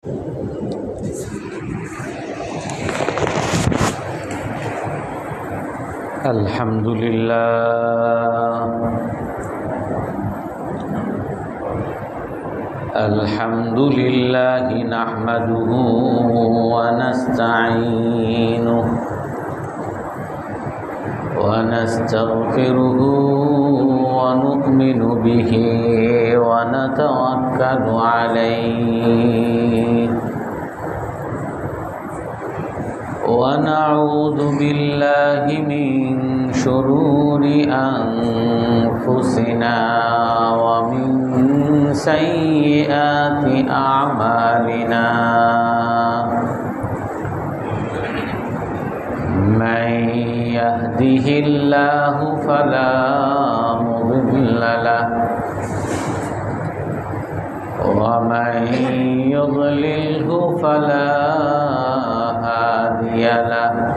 Alhamdulillah nahmaduhu wa nasta'inuhu wa nastaghfiruhu wa nu'minu bihi wa natawakkalu alayhi wa na'udzu billahi min shururi anfusina wa min sayyiati a'malina man yahdihillahu fala mudilla lahu wa man yudlilhu fala hadiya lahu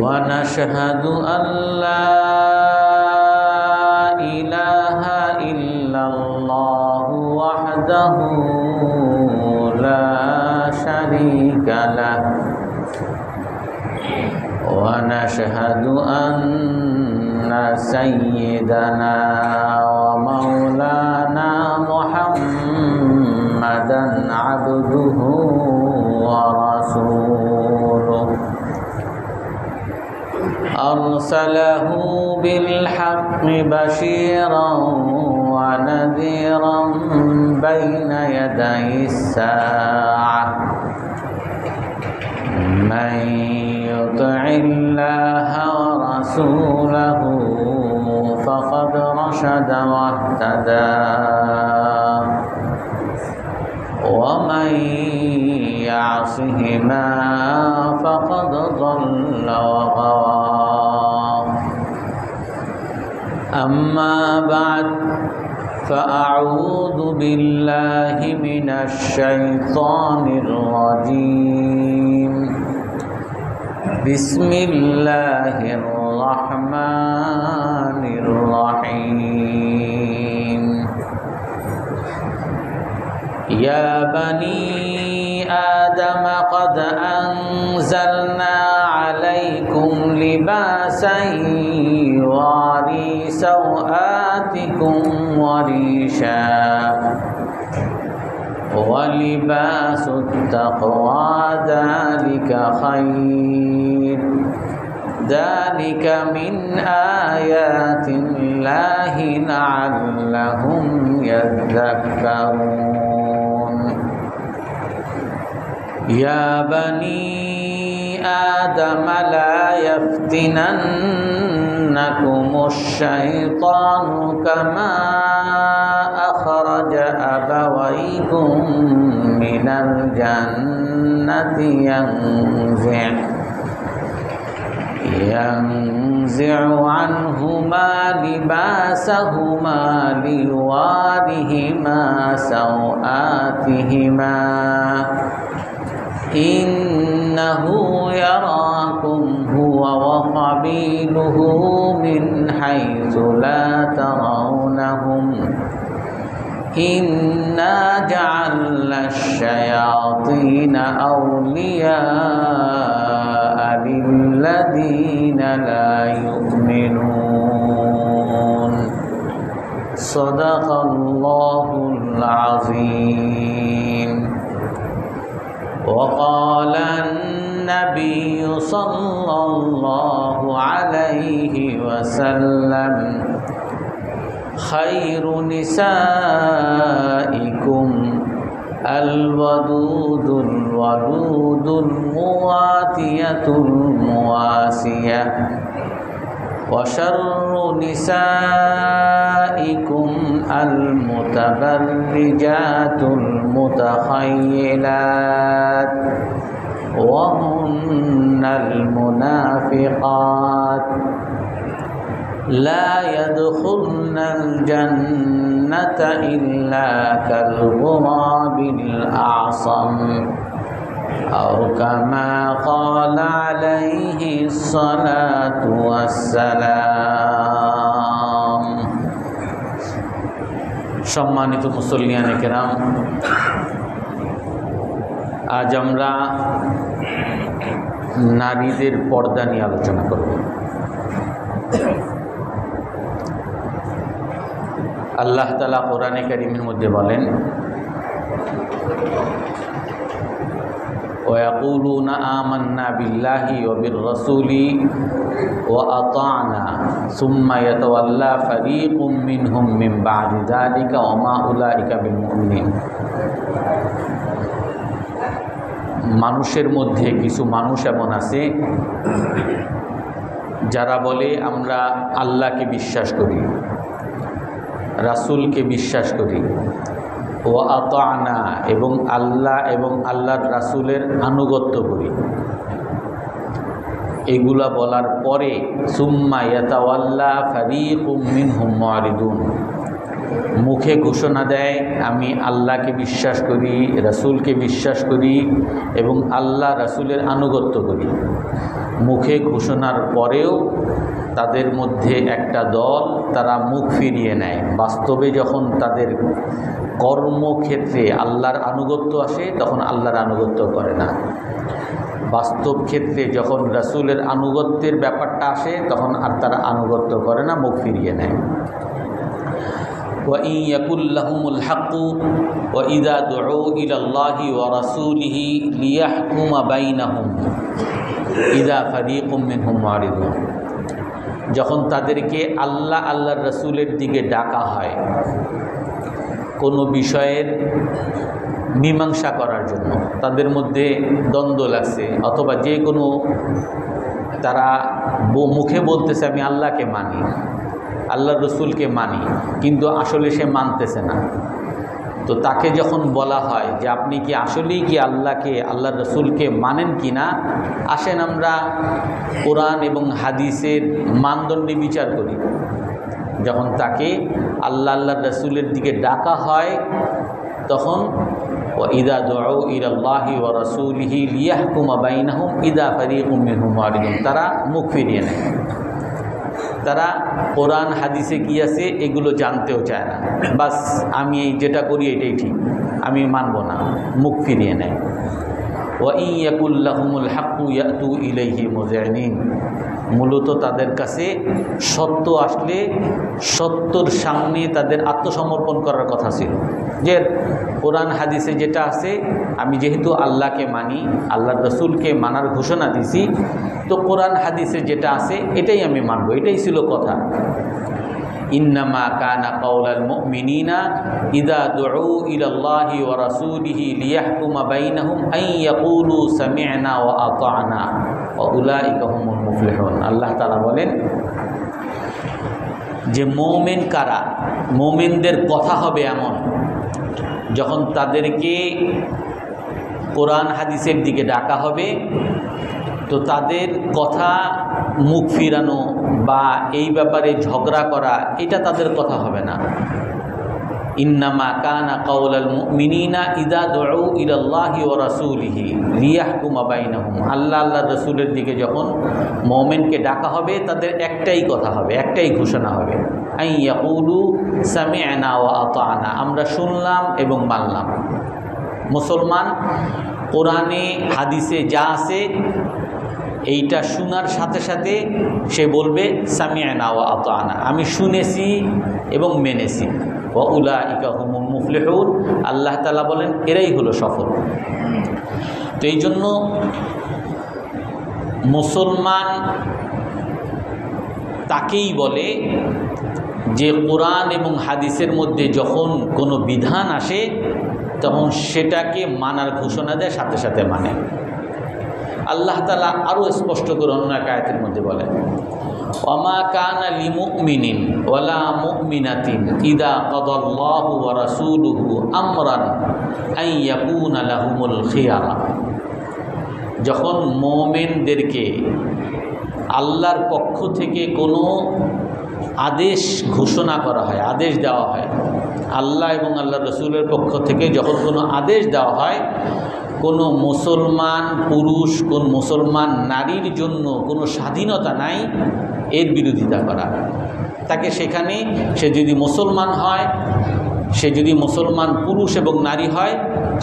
wa nashhadu an la ilaha illallah wahdahu la syarika lahu wa nashhadu anna sayyidana wa maulana Muhammadan abduhu wa rasuluh arsalahu bil haqqi bashiran wa nadhiran bayna yaday as-sa'ah man yuti'illaha wa rasulahu faqad rashada wa ihtada wa man ya'sihima faqad dhalla wa ghawa amma ba'd fa'a'udhu billahi minash shaitanir rajim bismillahirrahmanirrahim ya bani adam qad anzalna alaikum libasan yuwari sawatikum wa risha wa libasut taqwa dhalika khair dhalika min ayatillahi la'allahum yadhakkarun ya bani adam la yaftinannakumus syaitanu kama akhraja abawaykum minal jannati yanzi'u anhuma libasahuma liwarihima sawatihima innahu yarakum huwa wa qabiluhu min haythu la tarawnahum inna ja'alna asyayatina awliya'a lilladhina la yu'minun sadaqallahul azim wa qala an-nabiy sallallahu alaihi wasallam khairu nisaikum al-wadudul waludul muwatiyatul muwasiyah wa syarru nisaikum al-mutabarrijatul mutakhayyilat wa hunnal munafiqat la yadkhulnal jannata illa kal ghurabil a'sam aw kama qala alaihi salatu wassalam সম্মানিত মুসল্লিয়ানে কেরাম, আজ আমরা নারীদের পর্দা নিয়ে আলোচনা করব। আল্লাহ তাআলা কোরআনে কারীমের মধ্যে বলেন, وَيَقُولُونَ آمَنَّا بِاللَّهِ وَبِالرَّسُولِ وَأَطَعْنَا ثُمَّ يَتَوَلَّى فَرِيقٌ مِّنْهُمْ مِّن بَعْدِ ذَلِكَ وَمَا أُولَٰئِكَ بِالْمُؤْمِنِينَ। মানুষের মধ্যে কিছু মানুষ এমন আছে যারা বলে আমরা আল্লাহকে বিশ্বাস করি, রাসূলকে বিশ্বাস করি, ও আতানা এবং আল্লাহ এবং আল্লাহর রাসূলের আনুগত্য করি। এগুলা বলার পরে সুম্মা ইয়াতাওয়াল্লা ফারিকুম মিনহুম মুআরিদুন, মুখে ঘোষণা দেয় আমি আল্লাহকে বিশ্বাস করি, রাসূলকে বিশ্বাস করি এবং আল্লাহ রাসূলের আনুগত্য করি। মুখে ঘোষণার পরেও তাদের মধ্যে একটা দল তারা মুখ ফিরিয়ে নেয়। বাস্তবে যখন তাদের কর্মক্ষেত্রে আল্লাহর আনুগত্য আসে তখন আল্লাহর আনুগত্য করে না। বাস্তব ক্ষেত্রে যখন রাসূলের আনুগত্যের ব্যাপারটা আসে তখন আর তারা আনুগত্য করে না, মুখ ফিরিয়ে নেয়। وَإِنْ يَكُنْ لَهُمُ الْحَقُّ وَإِذَا دُعُوا إِلَى اللَّهِ وَرَسُولِهِ لِيَحْكُمَ بَيْنَهُمْ إِذَا فَرِيقٌ مِّنْهُمْ مُعْرِضُونَ। যখন তাদেরকে আল্লাহর রাসূলের দিকে ডাকা হয় কোনো বিষয়ের মীমাংসা করার জন্য, তাদের মধ্যে দ্বন্দ্ব লাগছে অথবা যে কোনো তারা মুখে বলতেছে আমি আল্লাহকে মানি, আল্লাহর রাসূলকে মানি, কিন্তু আসলে সে মানতেছে না, তো তাকে যখন বলা হয় যে আপনি কি আসলেই কি আল্লাহকে আল্লাহর রাসূলকে মানেন কি না, আসেন আমরা কোরআন এবং হাদিসের মানদণ্ডে বিচার করি। যখন তাকে আল্লাহর রাসূলের দিকে ডাকা হয় তখন وَإِذَا دُعُوا إِلَى اللَّهِ وَرَسُولِهِ لِيَحْكُمَ بَيْنَهُمْ إِذَا فَرِيقٌ مِّنْهُمْ مُعْرِضُونَ। তারা মুখ ফিরিয়ে নেয়, তারা কোরআন হাদিসে কি আছে এগুলো জানতেও চায় না, বাস আমি যেটা করি এটাই ঠিক, আমি মানব না, মুখ ফিরিয়ে নেয়। وَإِنْ يَكُنْ لَهُمُ الْحَقُّ يَأْتُوا إِلَيْهِ مُذْعِنِينَ। মূলত তাদের কাছে সত্য আসলে সত্যর সামনে তাদের আত্মসমর্পণ করার কথা ছিল, যে কোরআন হাদিসে যেটা আছে আমি যেহেতু আল্লাহকে মানি, আল্লাহর রাসূলকে মানার ঘোষণা দিছি, তো কোরআন হাদিসে যেটা আছে এটাই আমি মানব, এটাই ছিল কথা। ইন্নামা কানা কাওলাল মুমিনিনা ইযা দুউ ইলাল্লাহি ওয়া রাসূলিহি লিয়াহকুমা বাইনাহুম আন ইয়াকুলু সামি'না ওয়া আতা'না ওয়া উলাইকা হুমুল মুফলিহুন। আল্লাহ তাআলা বলেন যে মুমিন কারা, মুমিনদের কথা হবে এমন যখন তাদেরকে কোরআন হাদিসের দিকে ডাকা হবে তো তাদের কথা মুখ ফিরানো বা এই ব্যাপারে ঝগড়া করা এটা তাদের কথা হবে না। ইন্নামা কানা কাওলাল মুমিনিনা ইযা দুউ ইলাল্লাহি ওয়া রাসূলিহি লিয়াহকুমা বাইনাহুম। আল্লাহর রাসূলের দিকে যখন মুমিনকে ডাকা হবে তাদের একটাই কথা হবে, একটাই ঘোষণা হবে, আন ইয়াকুলু সামি'না ওয়া আতা'না, আমরা শুনলাম এবং মানলাম। মুসলমান কোরআনে হাদিসে যা আছে এইটা শোনার সাথে সাথে সে বলবে সামি'না ওয়া আতা'না, আমি শুনেছি এবং মেনেছি। ওয়া উলাইকা হুমুল মুফলিহুন। আল্লাহ তাআলা বলেন এরাই হলো সফল। তো এই জন্য মুসলমান তাকেই বলে যে কোরআন এবং হাদিসের মধ্যে যখন কোনো বিধান আসে তখন সেটাকে মানার ঘোষণা দেয়, সাথে সাথে মানে। আল্লাহ তাআলা আরও স্পষ্ট করে অন্য এক আয়াতের মধ্যে বলেন, ওয়ামা কানা লিমুমিনিন ওয়ালা মুমিনাতিন ইযা কাদাল্লাহু ওয়া রাসূলুহু আমরান আন ইয়াকুনা লাহুমুল খিয়ারা। যখন মুমিনদেরকে আল্লাহর পক্ষ থেকে কোনো আদেশ ঘোষণা করা হয়, আদেশ দেওয়া হয়, আল্লাহ এবং আল্লাহর রাসূলের পক্ষ থেকে যখন কোনো আদেশ দেওয়া হয়, কোনো মুসলমান পুরুষ কোন মুসলমান নারীর জন্য কোনো স্বাধীনতা নাই এর বিরোধিতা করা, তাকে সেখানে সে যদি মুসলমান হয় সে যদি মুসলমান পুরুষ এবং নারী হয়,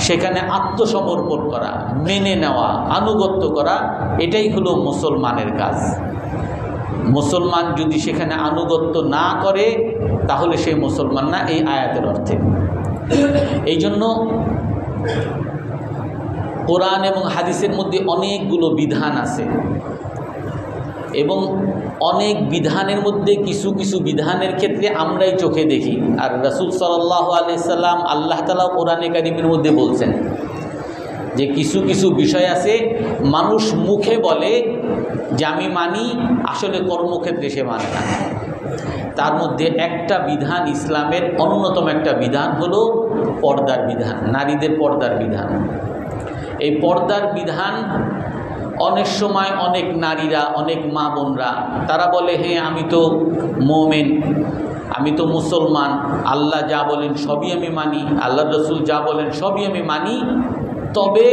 সেখানে আত্মসমর্পণ করা, মেনে নেওয়া, আনুগত্য করা, এটাই হলো মুসলমানের কাজ। মুসলমান যদি সেখানে আনুগত্য না করে তাহলে সে মুসলমান না, এই আয়াতের অর্থে। এই জন্য কোরআন এবং হাদিসের মধ্যে অনেকগুলো বিধান আছে এবং অনেক বিধানের মধ্যে কিছু কিছু বিধানের ক্ষেত্রে আমরাই চোখে দেখি। আর রাসূল সাল্লাল্লাহু আলাইহি সাল্লাম, আল্লাহ তাআলা কোরআনে কারীমের মধ্যে বলছেন যে কিছু কিছু বিষয় আছে মানুষ মুখে বলে যে আমি মানি, আসলে কর্মক্ষেত্রে সে মানে না। তার মধ্যে একটা বিধান, ইসলামের অন্যতম একটা বিধান হলো পর্দার বিধান, নারীদের পর্দার বিধান। এই পর্দার বিধান অনেক সময় অনেক নারীরা, অনেক মা বোনরা তারা বলে, হ্যাঁ আমি তো মুমিন, আমি তো মুসলমান, আল্লাহ যা বলেন সবই আমি মানি, আল্লাহ রসুল যা বলেন সবই আমি মানি, তবে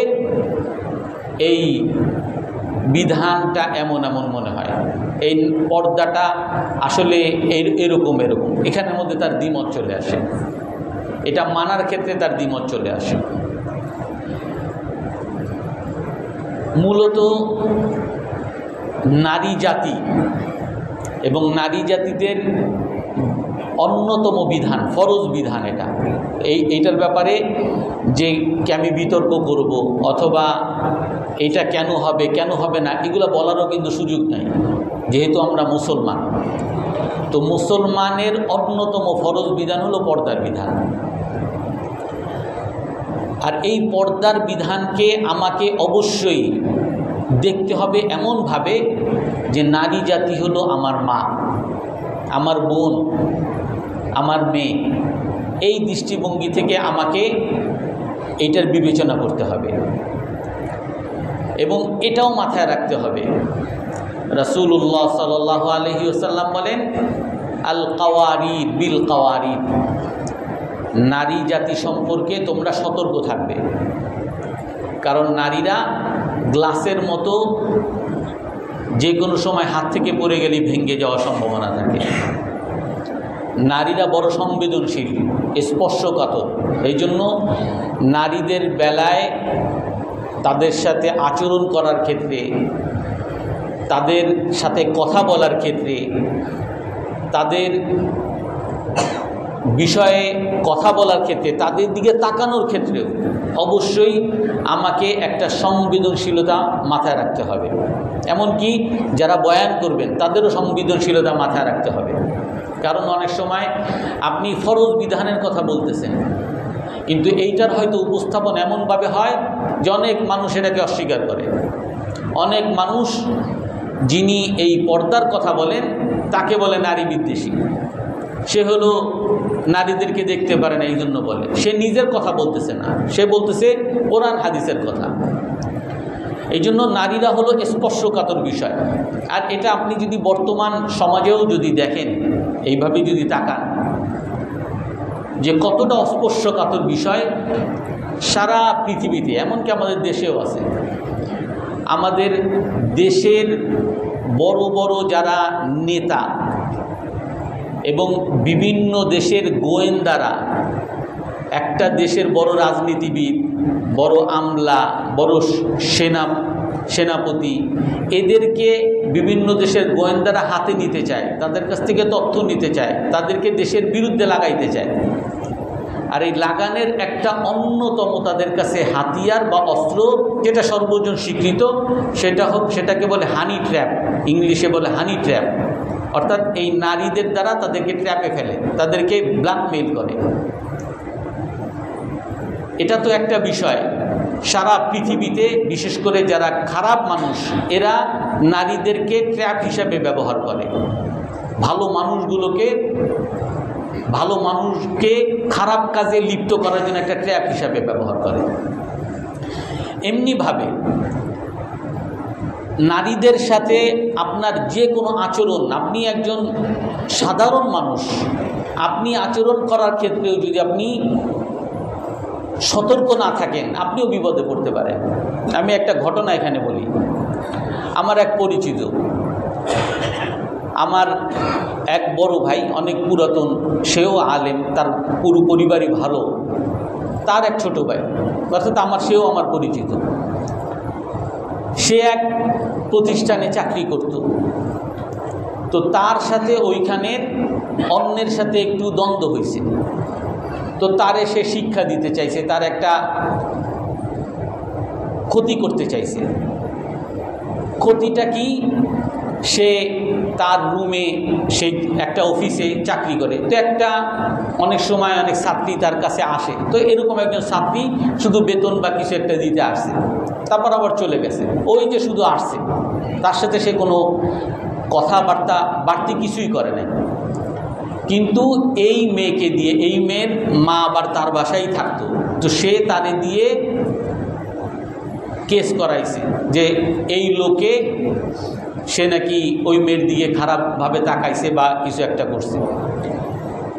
এই বিধানটা এমন এমন মনে হয়, এই পর্দাটা আসলে এরকম এরকম, এখানের মধ্যে তার দ্বিমত চলে আসে, এটা মানার ক্ষেত্রে তার দ্বিমত চলে আসে। মূলত নারী জাতি এবং নারী জাতিদের অন্যতম বিধান, ফরজ বিধান এটা। এইটার ব্যাপারে যে আমি বিতর্ক করব অথবা এটা কেন হবে কেন হবে না, এগুলো বলারও কিন্তু সুযোগ নাই, যেহেতু আমরা মুসলমান। তো মুসলমানের অন্যতম ফরজ বিধান হলো পর্দার বিধান। আর এই পর্দার বিধানকে আমাকে অবশ্যই দেখতে হবে এমনভাবে যে নারী জাতি হলো আমার মা, আমার বোন, আমার মেয়ে। এই দৃষ্টিভঙ্গি থেকে আমাকে এটার বিবেচনা করতে হবে এবং এটাও মাথায় রাখতে হবে। রাসূলুল্লাহ সাল্লাল্লাহু আলাইহি ওয়াসাল্লাম বলেন, আল কাওয়ারিদ বিল কাওয়ারিদ, নারী জাতি সম্পর্কে তোমরা সতর্ক থাকবে, কারণ নারীরা গ্লাসের মতো যে কোনো সময় হাত থেকে পড়ে গেলে ভেঙে যাওয়ার সম্ভাবনা থাকে। নারীরা বড় সংবেদনশীল, স্পর্শকাতর। এই জন্য নারীদের বেলায় তাদের সাথে আচরণ করার ক্ষেত্রে, তাদের সাথে কথা বলার ক্ষেত্রে, তাদের বিষয়ে কথা বলার ক্ষেত্রে, তাদের দিকে তাকানোর ক্ষেত্রেও অবশ্যই আমাকে একটা সংবেদনশীলতা মাথায় রাখতে হবে। এমনকি যারা বয়ান করবেন তাদেরও সংবেদনশীলতা মাথায় রাখতে হবে। কারণ অনেক সময় আপনি ফরজ বিধানের কথা বলতেছেন, কিন্তু এইটার হয়তো উপস্থাপন এমনভাবে হয় যে অনেক মানুষ এটাকে অস্বীকার করে। অনেক মানুষ যিনি এই পর্দার কথা বলেন তাকে বলে নারী বিদ্বেষী। সে হলো নারীদেরকে দেখতে পারে না, এই জন্য বলে। সে নিজের কথা বলতেছে না, সে বলতেছে কোরআন হাদিসের কথা। এই জন্য নারীরা হলো স্পর্শকাতর বিষয়। আর এটা আপনি যদি বর্তমান সমাজেও যদি দেখেন, এইভাবে যদি তাকান যে কতটা স্পর্শকাতর বিষয় সারা পৃথিবীতে, এমনকি আমাদের দেশেও আছে। আমাদের দেশের বড় বড় যারা নেতা এবং বিভিন্ন দেশের গোয়েন্দারা, একটা দেশের বড় রাজনীতিবিদ, বড় আমলা, বড় সেনাপতি, এদেরকে বিভিন্ন দেশের গোয়েন্দারা হাতে নিতে চায়, তাদের কাছ থেকে তথ্য নিতে চায়, তাদেরকে দেশের বিরুদ্ধে লাগাইতে চায়। আর এই লাগানের একটা অন্যতম তাদের কাছে হাতিয়ার বা অস্ত্র, যেটা সর্বজন স্বীকৃত, সেটাকে বলে হানি ট্র্যাপ, ইংলিশে বলে হানি ট্র্যাপ। অর্থাৎ এই নারীদের দ্বারা তাদেরকে ট্র্যাপে ফেলে, তাদেরকে ব্ল্যাকমেইল করে। এটা তো একটা বিষয়। সারা পৃথিবীতে বিশেষ করে যারা খারাপ মানুষ, এরা নারীদেরকে ট্র্যাপ হিসাবে ব্যবহার করে। ভালো মানুষকে খারাপ কাজে লিপ্ত করার জন্য একটা ট্র্যাপ হিসাবে ব্যবহার করে। এমনিভাবে নারীদের সাথে আপনার যে কোনো আচরণ, আপনি একজন সাধারণ মানুষ, আপনি আচরণ করার ক্ষেত্রেও যদি আপনি সতর্ক না থাকেন, আপনিও বিপদে পড়তে পারেন। আমি একটা ঘটনা এখানে বলি। আমার এক পরিচিত, আমার এক বড় ভাই, অনেক পুরাতন, সেও আলেম, তার পুরো পরিবারই ভালো। তার এক ছোট ভাই, অর্থাৎ সেও আমার পরিচিত, সে এক প্রতিষ্ঠানে চাকরি করত। তো তার সাথে ওইখানের অন্যের সাথে একটু দ্বন্দ্ব হয়েছে। তো তারে সে শিক্ষা দিতে চাইছে, তার একটা ক্ষতি করতে চাইছে। ক্ষতিটা কি? সে তার রুমে, সে একটা অফিসে চাকরি করে, তো একটা অনেক সময় অনেক ছাত্রী তার কাছে আসে। তো এরকম একজন ছাত্রী শুধু বেতন বা কিছু একটা দিতে আসছে, তারপর আবার চলে গেছে। ওই যে শুধু আসছে, তার সাথে সে কোনো কথাবার্তা বাড়তি কিছুই করে নাই। কিন্তু এই মেয়েকে দিয়ে, এই মেয়ের মা আবার তার বাসায় থাকতো, তো সে তারে দিয়ে কেস করাইছে যে এই লোকে সে নাকি ওই মেয়ের দিকে খারাপভাবে তাকাইছে বা কিছু একটা করছে।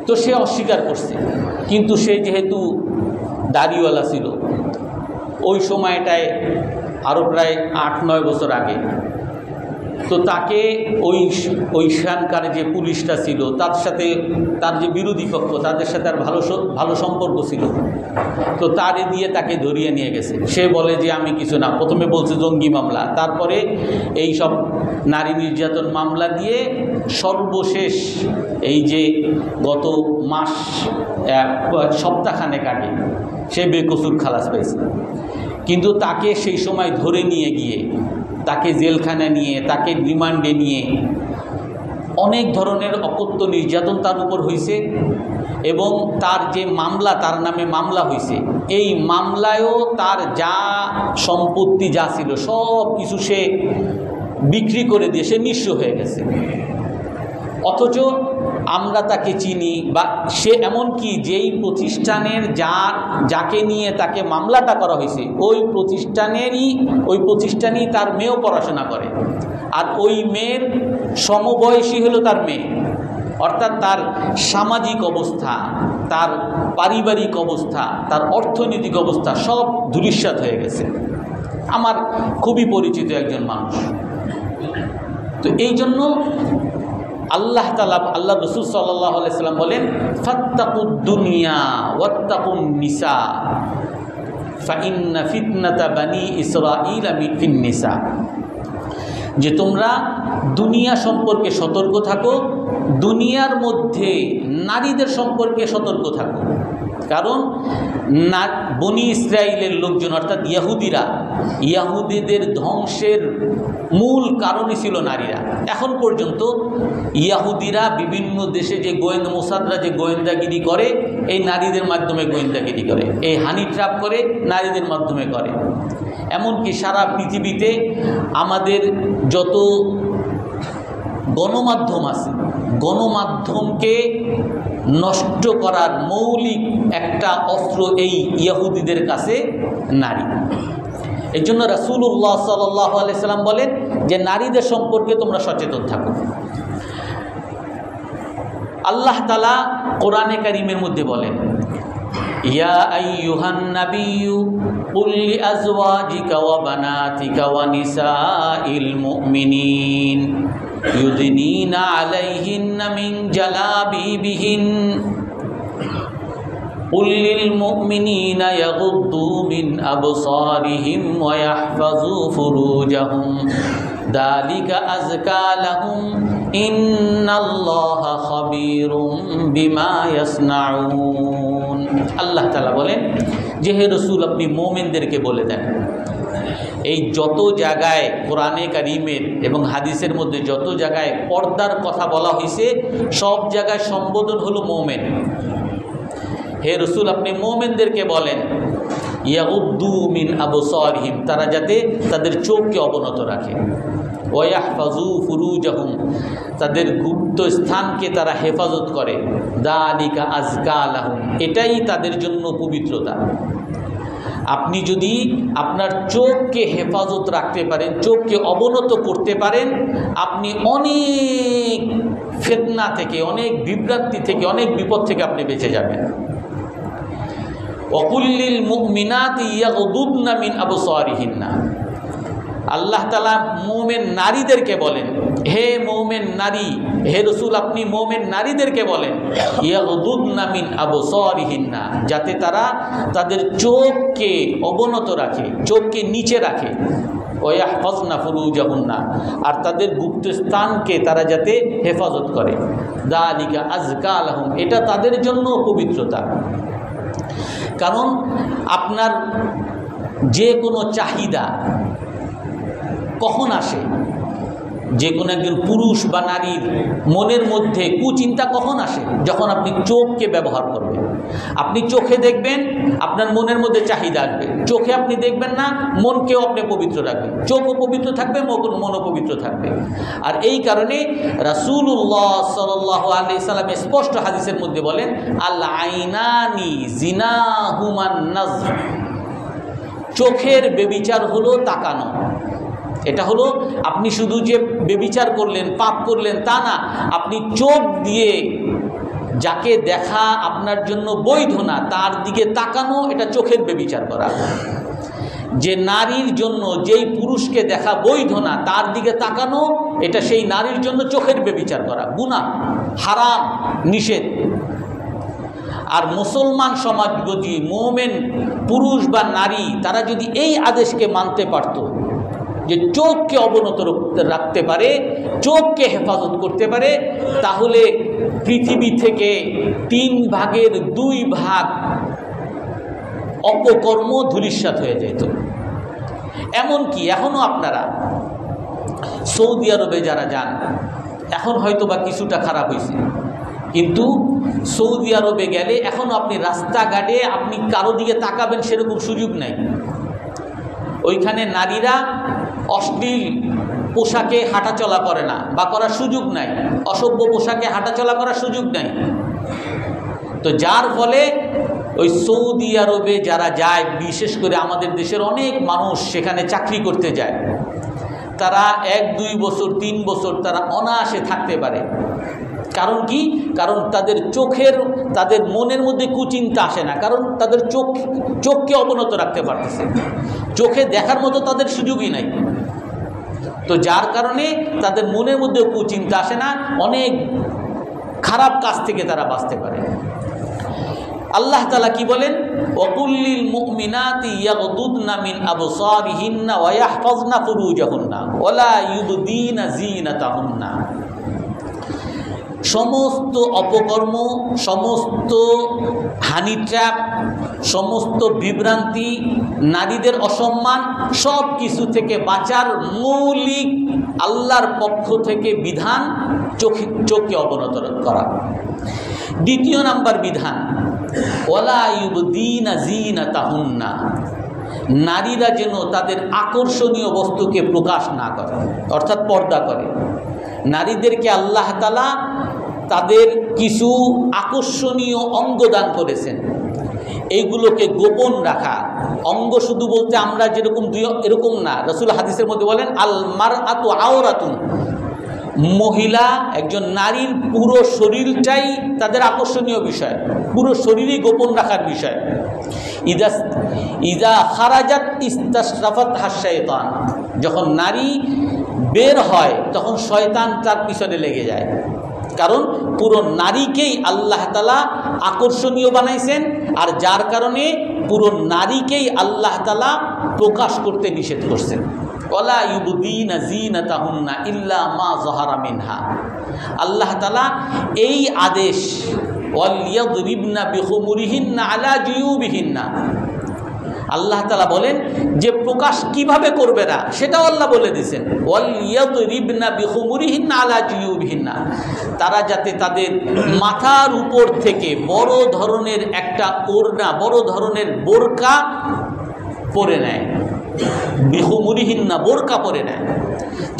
তো সে অস্বীকার করছে, কিন্তু সে যেহেতু দাড়িওয়ালা ছিল, ওই সময়টায় আরও প্রায় 8-9 বছর আগে, তো তাকে ওইখানকার যে পুলিশটা ছিল তার সাথে, তার যে বিরোধী পক্ষ, তাদের সাথে আর ভালো সম্পর্ক ছিল। তো তারে দিয়ে তাকে ধরিয়ে নিয়ে গেছে। সে বলে যে আমি কিছু না, প্রথমে বলছে জঙ্গি মামলা, তারপরে এই সব নারী নির্যাতন মামলা দিয়ে সর্বশেষ এই যে গত মাস সপ্তাহখানেক আগে সে বেকসুর খালাস পেয়েছে। কিন্তু তাকে সেই সময় ধরে নিয়ে গিয়ে তাকে জেলখানা নিয়ে, তাকে রিমান্ডে নিয়ে অনেক ধরনের অকথ্য নির্যাতন তার উপর হয়েছে। এবং তার যে মামলা, তার নামে মামলা হয়েছে, এই মামলায়ও তার যা সম্পত্তি যা ছিল সব কিছু সে বিক্রি করে দিয়ে সে নিঃস্ব হয়ে গেছে। অথচ আমরা তাকে চিনি, বা সে এমনকি যেই প্রতিষ্ঠানের যাকে নিয়ে তাকে মামলাটা করা হয়েছে ওই প্রতিষ্ঠানেই তার মেয়েও পড়াশোনা করে, আর ওই মেয়ের সমবয়সী হলো তার মেয়ে। অর্থাৎ তার সামাজিক অবস্থা, তার পারিবারিক অবস্থা, তার অর্থনৈতিক অবস্থা সব ধূলিসাৎ হয়ে গেছে। আমার খুবই পরিচিত একজন মানুষ। তো এই জন্য আল্লাহ তাআলা, আল্লাহ রাসূল সাল্লাল্লাহু আলাইহি সাল্লাম বলেন, ফাত্তাকুদ দুনিয়া ওয়াত্তাকুন নিসা ফাইন্না ফিতনাতা বানি ইসরাঈলা ফিন নিসা, যে তোমরা দুনিয়া সম্পর্কে সতর্ক থাকো, দুনিয়ার মধ্যে নারীদের সম্পর্কে সতর্ক থাকো। কারণ বনি ইসরাইলের লোকজন অর্থাৎ ইয়াহুদিদের ধ্বংসের মূল কারণই ছিল নারীরা। এখন পর্যন্ত ইয়াহুদিরা বিভিন্ন দেশে যে মোসাদরা যে গোয়েন্দাগিরি করে, এই নারীদের মাধ্যমে গোয়েন্দাগিরি করে, এই হানি ট্র্যাপ করে নারীদের মাধ্যমে করে। এমনকি সারা পৃথিবীতে আমাদের যত গণমাধ্যম আছে, গণমাধ্যমকে নষ্ট করার মৌলিক একটা অস্ত্র এই ইহুদিদের কাছে নারী। এই জন্য রাসূলুল্লাহ সাল্লাল্লাহু আলাইহি সাল্লাম বলেন যে নারীদের সম্পর্কে তোমরা সচেতন থাকো। আল্লাহ তাআলা কোরআনে কারীমের মধ্যে বলেন, ইয়া আইয়ুহান নাবিয়্যু কুল লিআজওয়াজিকা ওয়া বানাতিকা ওয়া নিসাইল মুমিনিন ইউদনিনা আলাইহিন্না মিন জালাবিবিহিন কুল লিল মুমিনিনা ইয়াগুদ্দু মিন আবসারিহিম ওয়া ইয়াহফাযু ফুরুজাহুম যালিকা আযকা লাহুম ইন্নাল্লাহা খাবীরুম বিমা ইয়াসনাউন। আল্লাহ তাআলা বলেন যে হে রাসূল, আপনি মুমিনদেরকে বলে দেন, এই যত জায়গায় কোরআনে কারীমের এবং হাদিসের মধ্যে যত জায়গায় পর্দার কথা বলা হয়েছে, সব জায়গায় সম্বোধন হলো মুমিন। হে রাসূল, আপনি মুমিনদেরকে বলেন ইয়াগুদ্দু মিন আবসারিহিম, তারা যাতে তাদের চোখকে অবনত রাখে, ওয়া ইয়াহফাযু ফুরুজাহুম, তাদের গুপ্ত স্থানকে তারা হেফাজত করে, যালিকা আযকা লাহুম, এটাই তাদের জন্য পবিত্রতা। আপনি যদি আপনার চোখকে হেফাজত রাখতে পারেন, চোখকে অবনত করতে পারেন, আপনি অনেক ফিতনা থেকে, অনেক বিভ্রান্তি থেকে, অনেক বিপদ থেকে আপনি বেঁচে যাবেন। ওয়াকুল্লিল মুমিনাতি ইয়াগুদুদনা মিন আবসারিহিন্না, আল্লাহ তাআলা মুমিন নারীদেরকে বলেন, হে মুমিন নারী, হে রাসূল আপনি মুমিন নারীদেরকে বলেন ইয়াগদুদনা মিন আবসারিহিন্না, যাতে তারা তাদের চোখকে অবনত রাখে, চোখকে নিচে রাখে, ওয়াহফাজনা ফুরুজাহুন্না, আর তাদের গুপ্তস্থানকে তারা যাতে হেফাজত করে, যালিকা আযকা লাহুম, এটা তাদের জন্য পবিত্রতা। কারণ আপনার যে কোনো চাহিদা কখন আসে, যে কোনো একজন পুরুষ বা নারীর মনের মধ্যে কুচিন্তা কখন আসে? যখন আপনি চোখকে ব্যবহার করবেন। আপনি চোখে দেখবেন, আপনার মনের মধ্যে চাহিদা আসবে। চোখে আপনি দেখবেন না, মনকেও আপনি পবিত্র রাখবেন। চোখও পবিত্র থাকবে, মনও পবিত্র থাকবে। আর এই কারণে রাসূলুল্লাহ সাল্লাল্লাহু আলাইহি সাল্লাম স্পষ্ট হাদিসের মধ্যে বলেন, আল আইনানি জিনাহুমান নাজর, চোখের বেবিচার হলো তাকানো। এটা হলো আপনি শুধু যে বেবিচার করলেন, পাপ করলেন তা না, আপনি চোখ দিয়ে যাকে দেখা আপনার জন্য বৈধ না তার দিকে তাকানো, এটা চোখের বেবিচার করা। যে নারীর জন্য যেই পুরুষকে দেখা বৈধ না তার দিকে তাকানো, এটা সেই নারীর জন্য চোখের বেবিচার করা, গুনাহ, হারাম, নিষেধ। আর মুসলমান সমাজ যদি মুমিন পুরুষ বা নারী তারা যদি এই আদেশকে মানতে পারত, যে চোখকে অবনত রাখতে পারে, চোখকে হেফাজত করতে পারে, তাহলে পৃথিবী থেকে 3 ভাগের 2 ভাগ অপকর্ম ধূলিসাৎ হয়ে যেত। এমনকি এখনও আপনারা সৌদি আরবে যারা যান, এখন হয়তো বা কিছুটা খারাপ হয়েছে, কিন্তু সৌদি আরবে গেলে এখনও আপনি রাস্তাঘাটে আপনি কারো দিকে তাকাবেন সেরকম সুযোগ নেই। ওইখানে নারীরা অশ্লীল পোশাকে হাঁটাচলা করে না বা করার সুযোগ নাই, অসভ্য পোশাকে হাঁটাচলা করার সুযোগ নাই। তো যার ফলে ওই সৌদি আরবে যারা যায়, বিশেষ করে আমাদের দেশের অনেক মানুষ সেখানে চাকরি করতে যায়, তারা 1-2 বছর 3 বছর তারা অনায়াসে থাকতে পারে। কারণ কি? কারণ তাদের মনের মধ্যে কুচিন্তা আসে না, কারণ তাদের চোখকে অবনত রাখতে পারতেছে, চোখে দেখার মতো তাদের সুযোগই নাই। তো যার কারণে তাদের মনের মধ্যে কুচিন্তা আসে না, অনেক খারাপ কাজ থেকে তারা বাঁচতে পারে। আল্লাহ তাআলা কি বলেন? ওয়াকুল্লিল মুমিনাতি ইয়াগদুদনা মিন আবসারিহিন্না ওয়া ইয়াহফাজনা ফুরুজাহুন্না ওয়া লা ইউবদিনা যিনাতাহুন্না। সমস্ত অপকর্ম, সমস্ত হানি ট্র্যাপ, সমস্ত বিভ্রান্তি, নারীদের অসম্মান, সব কিছু থেকে বাঁচার মৌলিক আল্লাহর পক্ষ থেকে বিধান চোখকে অবনত করা। 2 নাম্বার বিধান, ওয়ালা ইউবদিনা যিনাতাহুন্না, নারীরা যেন তাদের আকর্ষণীয় বস্তুকে প্রকাশ না করে, অর্থাৎ পর্দা করে। নারীদেরকে আল্লাহ তাআলা তাদের কিছু আকর্ষণীয় অঙ্গ দান করেছেন, এইগুলোকে গোপন রাখা। অঙ্গ শুধু বলতে আমরা যেরকম এরকম না, রাসূল হাদিসের মধ্যে বলেন আল মারআতু আওরাতুন, মহিলা একজন নারীর পুরো শরীরটাই তাদের আকর্ষণীয় বিষয়, পুরো শরীরই গোপন রাখার বিষয়। ইদা খারাজাত ইস্তাশরাফাতহা শাইতান, যখন নারী বের হয় তখন শয়তান তার পিছনে লেগে যায়। কারণ পুরো নারীকেই আল্লাহ তাআলা আকর্ষণীয় বানাইছেন, আর যার কারণে পুরো নারীকেই আল্লাহ তাআলা প্রকাশ করতে নিষেধ করছেন। ওয়ালা ইউবদিনা যিনাতাহুন্না ইল্লা মা যাহারা মিনহা, আল্লাহ তাআলা এই আদেশ ওয়ালিয়াদরিবনা বিখুমুরিহিন্না আলা জুয়ুবিহিন্না, আল্লাহ তাআলা বলেন যে প্রকাশ কিভাবে করবে না সেটাও আল্লাহ বলে দিয়েছেন। ওয়ালিয়াদরিবনা বিখুমুরিহিন্না আলা জুয়ুবিহিন্না, তারা যাতে তাদের মাথার উপর থেকে বড় ধরনের একটা ওড়না, বড় ধরনের বোরকা পরে নেয়। বিখুমুরিহিন্না, বোরকা পরে নেয়,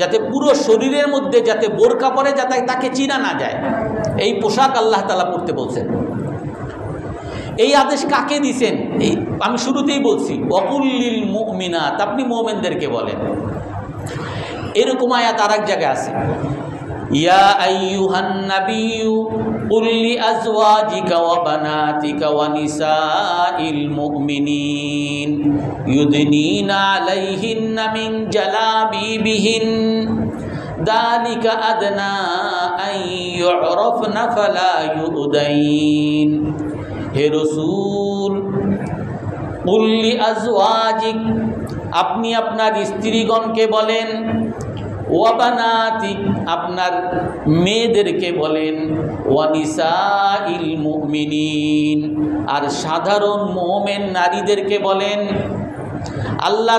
যাতে পুরো শরীরের মধ্যে যাতে বোরকা পরে, যাতে তাকে চিনা না যায়, এই পোশাক আল্লাহ তাআলা পরতে বলছেন। এই আদেশ কাকে দিয়েছেন? এই আমি শুরুতেই বলছি, ওয়াকুল্লিল মুমিনাত, আপনি মুমিনদেরকে বলেন। এরকম আয়াত আরেক জায়গায় আছে, ইয়া আইয়ুহান নাবিয়্যু কুল লিআজওয়াজিকা ওয়া বানাতিকা ওয়া নিসাইল মুমিনিন ইউদনিনা আলাইহিন্না মিন জালাবিবিহিন যালিকা আদনা আন ইউরাফনা ফালা ইউদাইন। হে রাসূল, কুল লিআজওয়াজিক, আপনি আপনার স্ত্রীগণকে বলেন, ওয়া বানাতিক, আপনার মেয়েদেরকে বলেন, ওয়া নিসাইল মুমিনিন, আর সাধারণ মুমিন নারীদেরকে বলেন। আল্লাহ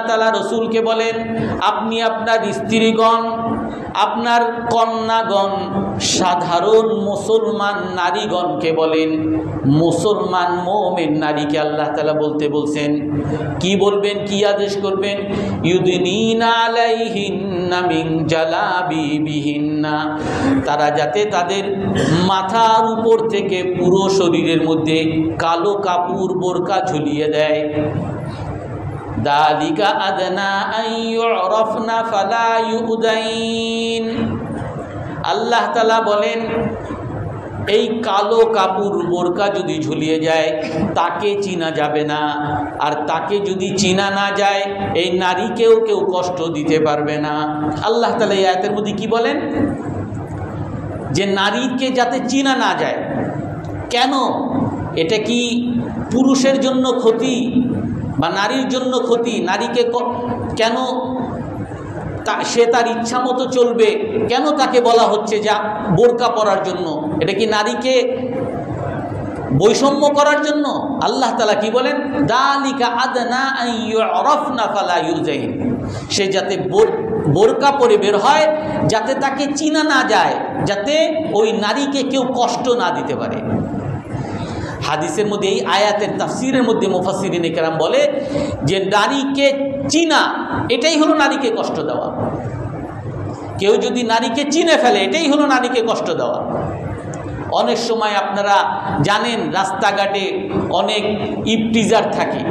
তাআলা রসুলকে বলেন, আপনি আপনার স্ত্রীগণ, আপনার কন্যাগণ, সাধারণ মুসলমান নারীগণকে বলেন। মুসলমান মুমিন নারীকে আল্লাহ তাআলা বলতে বলছেন। কি বলবেন, কি আদেশ করবেন? ইউদনিনা আলাইহিন্না মিন জালাবিবিহিন্না, তারা যাতে তাদের মাথার উপর থেকে পুরো শরীরের মধ্যে কালো কাপড় বোরকা ঝুলিয়ে দেয়। যালিকা আদনা আন ইউরাফনা ফালা ইউদাইন। আল্লাহ তাআলা বলেন, এই কালো কাপড় বোরকা যদি ঝুলিয়ে যায় তাকে চিনা যাবে না, আর তাকে যদি চিনা না যায় এই নারীকেও কেউ কষ্ট দিতে পারবে না। আল্লাহ তাআলা এই আয়াতের মধ্যে কি বলেন? যে নারীকে যাতে চিনা না যায়। কেন? এটা কি পুরুষের জন্য ক্ষতি বা নারীর জন্য ক্ষতি? নারীকে কেন সে তার ইচ্ছা মতো চলবে? কেন তাকে বলা হচ্ছে যা বোরকা পরার জন্য? এটা কি নারীকে বৈষম্য করার জন্য? আল্লাহ তাআলা কি বলেন? যালিকা আদনা আন ইউরাফনা ফালা ইউযাইন। সে যাতে বোরকা পরে বের হয়, যাতে তাকে চিনা না যায়, যাতে ওই নারীকে কেউ কষ্ট না দিতে পারে। হাদিসের মধ্যে, এই আয়াতের তাফসিরের মধ্যে মুফাসসিরিনে কেরাম বলে যে নারীকে চিনা এটাই হলো নারীকে কষ্ট দেওয়া। কেউ যদি নারীকে চিনে ফেলে এটাই হলো নারীকে কষ্ট দেওয়া। অনেক সময় আপনারা জানেন রাস্তাঘাটে অনেক ইফটিজার থাকে,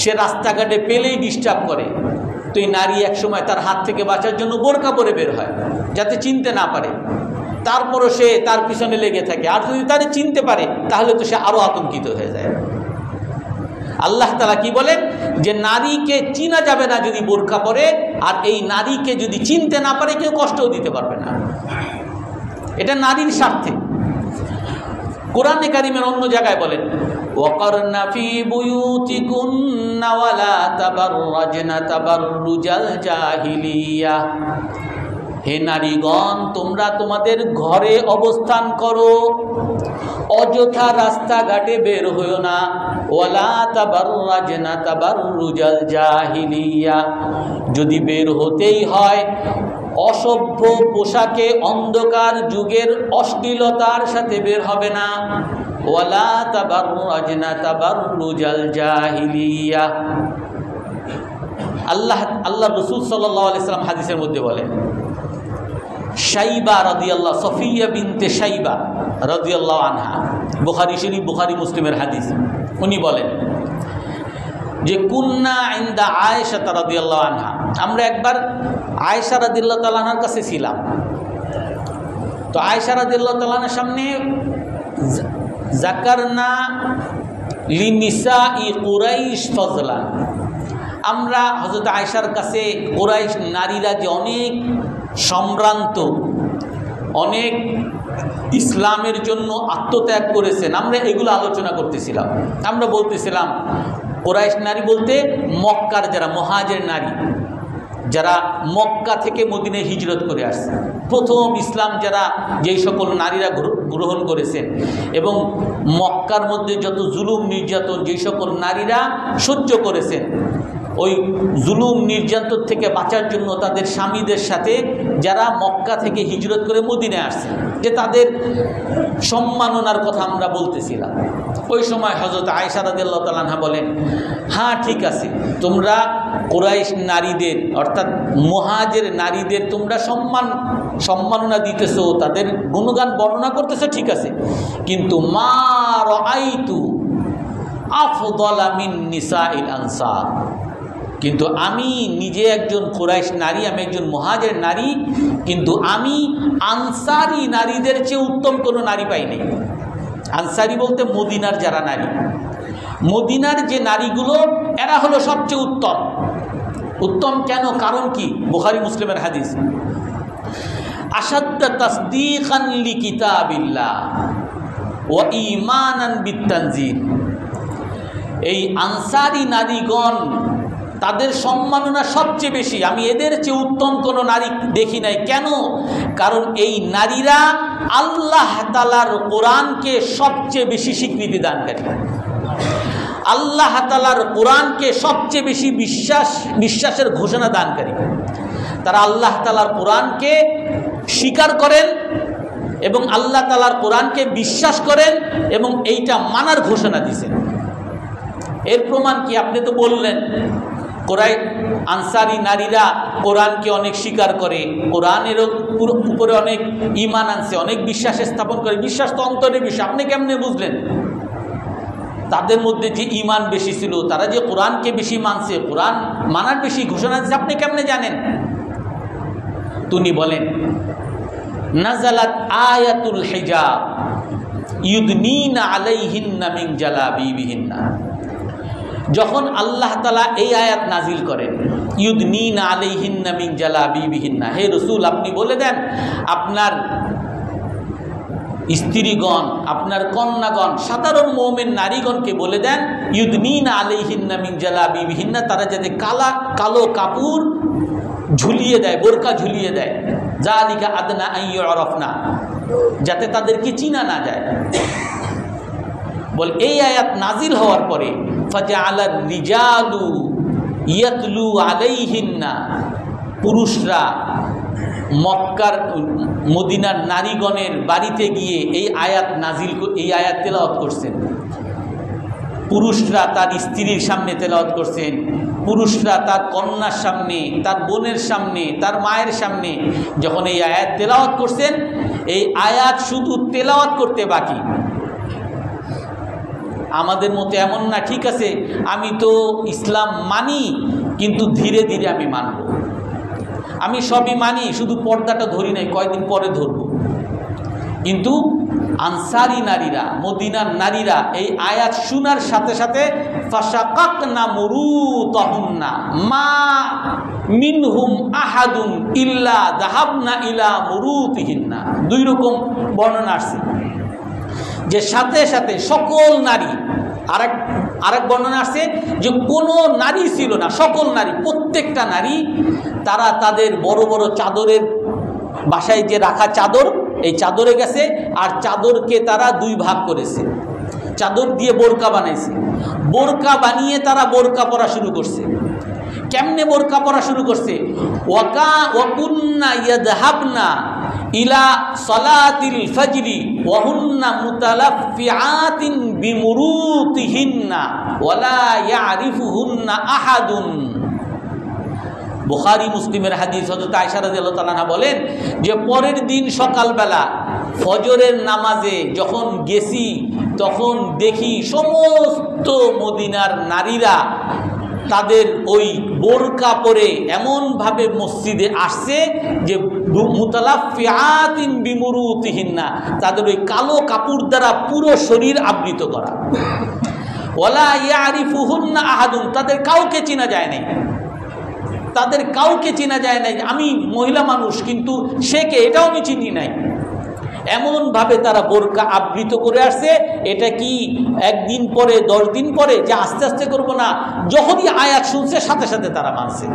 সে রাস্তাঘাটে পেলেই ডিস্টার্ব করে। তো এই নারী এক সময় তার হাত থেকে বাঁচার জন্য বোরকা পরে বের হয় যাতে চিনতে না পারে। তারপরও সে তার পিছনে লেগে থাকে, আর যদি তারে চিনতে পারে তাহলে তো সে আরো আতঙ্কিত হয়ে যায়। আল্লাহ তাআলা কি বলেন? যে নারীকে চিনা যাবে না যদি বোরকা পরে, আর এই নারীকে যদি চিনতে না পারে কেউ কষ্টও দিতে পারবে না। এটা নারীর স্বার্থে। কোরআনে কারিমের অন্য জায়গায় বলেন, ওয়াকারনা ফি বুয়ুতিকুন্না ওয়ালা তাবাররাজনা তাবাররুজাল জাহিলিয়া। হে নারীগণ, তোমরা তোমাদের ঘরে অবস্থান করো, অযথা রাস্তাঘাটে বের হইও না। ওয়ালা তাবাররাজনা তাবাররুজাল জাহিলিয়া, যদি বের হতেই হয় অসভ্য পোশাকে অন্ধকার যুগের অশ্লীলতার সাথে বের হবে না। ওয়ালা তাবাররাজনা তাবাররুজাল জাহিলিয়া। আল্লাহ রাসূল সাল্লাল্লাহু আলাইহি ওয়াসাল্লাম হাদিসের মধ্যে বলেন, শাইবা রাদিয়াল্লাহু, সফিয়া বিনতে শাইবা রাদিয়াল্লাহু আনহা, বুখারী শরীফ, বুখারী মুসলিমের হাদিস। উনি বলেন যে কুন্না ইনদা আয়েশা রাদিয়াল্লাহু আনহা, আমরা একবার আয়েশা রাদিয়াল্লাহু তাআলা আনহার কাছে ছিলাম। তো আয়েশা রাদিয়াল্লাহু তাআলা আনহার সামনে যাকারনা লিনিসাই কুরাইশ ফজলান, আমরা হযরত আয়েশার কাছে কুরাইশ নারীরা যে অনেক সম্ভ্রান্ত, অনেক ইসলামের জন্য আত্মত্যাগ করেছেন, আমরা এগুলো আলোচনা করতেছিলাম। আমরা বলতেছিলাম কুরাইশ নারী বলতে মক্কার যারা মুহাজির নারী, যারা মক্কা থেকে মদিনায় হিজরত করে আসছে, প্রথম ইসলাম যারা যেই সকল নারীরা গ্রহণ করেছেন, এবং মক্কার মধ্যে যত জুলুম নির্যাতন যেই সকল নারীরা সহ্য করেছেন, ওই জুলুম নির্যাতন থেকে বাঁচার জন্য তাদের স্বামীদের সাথে যারা মক্কা থেকে হিজরত করে মদিনায় আসছে, যে তাদের সম্মাননার কথা আমরা বলতেছিলাম। ওই সময় হযরত আয়েশা রাদিয়াল্লাহু তাআলা আনহা বলেন, হ্যাঁ ঠিক আছে, তোমরা কুরাইশ নারীদের অর্থাৎ মুহাজির নারীদের তোমরা সম্মাননা দিতেছো, তাদের গুণগান বর্ণনা করতেছো, ঠিক আছে, কিন্তু মা রাআইতু আফদালা মিন নিসাইল আনসার, কিন্তু আমি নিজে একজন কুরাইশ নারী, আমি একজন মুহাজির নারী, কিন্তু আমি আনসারি নারীদের চেয়ে উত্তম কোনো নারী পাইনি। আনসারি বলতে মদিনার যারা নারী, মদিনার যে নারীগুলো এরা হলো সবচেয়ে উত্তম। উত্তম কেন, কারণ কি? বুখারী মুসলিমের হাদিস, আশাদ্দা তাসদীকান লিকিতাবিল্লাহ ওয়া ঈমানান বিত্তানজিল। এই আনসারী নারীগণ তাদের সম্মাননা সবচেয়ে বেশি, আমি এদের চেয়ে উত্তম কোনো নারী দেখি নাই। কেন? কারণ এই নারীরা আল্লাহ তাআলার কোরআনকে সবচেয়ে বেশি স্বীকৃতি দানকারী, আল্লাহ তাআলার কোরআনকে সবচেয়ে বেশি বিশ্বাসের ঘোষণা দানকারী। তারা আল্লাহ তাআলার কোরআনকে স্বীকার করেন এবং আল্লাহ তাআলার কোরআনকে বিশ্বাস করেন এবং এইটা মানার ঘোষণা দিয়েছেন। এর প্রমাণ কি? আপনি তো বললেন আনসারী নারীরা কোরআনকে অনেক স্বীকার করে, কোরআনের উপরে অনেক ঈমান আনছে, অনেক বিশ্বাস স্থাপন করে। বিশ্বাস তো অন্তরের বিষয়, আপনি কেমনে বুঝলেন? তাদের মধ্যে যে ঈমান বেশি ছিল, তারা যে কোরআনকে বেশি মানছে, কোরআন মানার বেশি ঘোষণা দিচ্ছে, আপনি কেমনে জানেন? তিনি বলেন, নাজালাত আয়াতুল হিজাব ইউদনিনা আলাইহিন্না মিন জালাবিবিহিন্না। যখন আল্লাহ তাআলা এই আয়াত নাজিল করেন, ইউদনিনা আলাইহিন্না মিন জালাবিবিহিন্না, হে রাসূল আপনি বলে দেন আপনার স্ত্রীগণ, আপনার কন্যাগণ, সাধারণ মুমিন নারীগণকে বলে দেন, ইউদনিনা আলাইহিন্না মিন জালাবিবিহিন্না, তারা যাতে কালো কাপড় ঝুলিয়ে দেয়, বোরকা ঝুলিয়ে দেয়, যালিকা আদনা আন ইউরাফনা, যাতে তাদেরকে চিনা না যায়। বল এই আয়াত নাজিল হওয়ার পরে ফাজআলার রিজালু ইয়াতলু আলাইহিন্না, পুরুষরা মক্কার মদিনার নারীগণের বাড়িতে গিয়ে এই আয়াত তেলাওয়াত করছেন। পুরুষরা তার স্ত্রীর সামনে তেলাওয়াত করছেন, পুরুষরা তার কন্যার সামনে, তার বোনের সামনে, তার মায়ের সামনে যখন এই আয়াত তেলাওয়াত করছেন, এই আয়াত শুধু তেলাওয়াত করতে বাকি। আমাদের মতো এমন না, ঠিক আছে আমি তো ইসলাম মানি কিন্তু ধীরে ধীরে আমি মানব, আমি সবই মানি শুধু পর্দাটা ধরি নাই, কয়দিন পরে ধরব। কিন্তু আনসারী নারীরা, মদিনার নারীরা এই আয়াত শোনার সাথে সাথে ফাশাকাকনা মুরুতাহুন্না মা মিনহুম আহাদুন ইল্লা যাহাবনা ইলা মুরুতিহিন্না। দুই রকম বর্ণনা আসছে যে সাথে সাথে সকল নারী, আরেক বর্ণনা আসছে যে কোনো নারী ছিল না, সকল নারী, প্রত্যেকটা নারী তারা তাদের বড় বড় চাদরের, বাসায় যে রাখা চাদর, এই চাদরে গেছে আর চাদরকে তারা দুই ভাগ করেছে, চাদর দিয়ে বোরকা বানাইছে, বোরকা বানিয়ে তারা বোরকা পরা শুরু করছে। কেমনে বোরকা পরা শুরু করছে? ওয়াকুন্না ইয়াযহাবনা ইলা সালাতিল ফজরি ওয়া হুন্না মুতালাফিআতিন বিমুরুতিহিন্না ওয়ালা ইয়ারিফুহুন্না আহাদুন। বুখারী মুসলিমের হাদিস, হযরত আয়েশা রাদিয়াল্লাহু তাআলা আনহা বলেন যে পরের দিন সকালবেলা ফজরের নামাজে যখন গেছি তখন দেখি সমস্ত মদিনার নারীরা তাদের ওই বোরকা পরে এমনভাবে মসজিদে আসছে যে মুতালাফিআতিন বিমুরুতিহিন্না, তাদের ওই কালো কাপড় দ্বারা পুরো শরীর আবৃত করা। ওয়ালা ইয়ারিফুহুন্না আহাদুন, তাদের কাউকে চেনা যায় নাই, তাদের কাউকে চেনা যায় নাই। আমি মহিলা মানুষ কিন্তু সে কে এটাও আমি চিনি নাই। এমনভাবে তারা বোরকা আবৃত করে আসছে। এটা কি একদিন পরে 10 দিন পরে যে আস্তে আস্তে করবো না, যখনই আয়াত শুনছে সাথে সাথে তারা মানছে।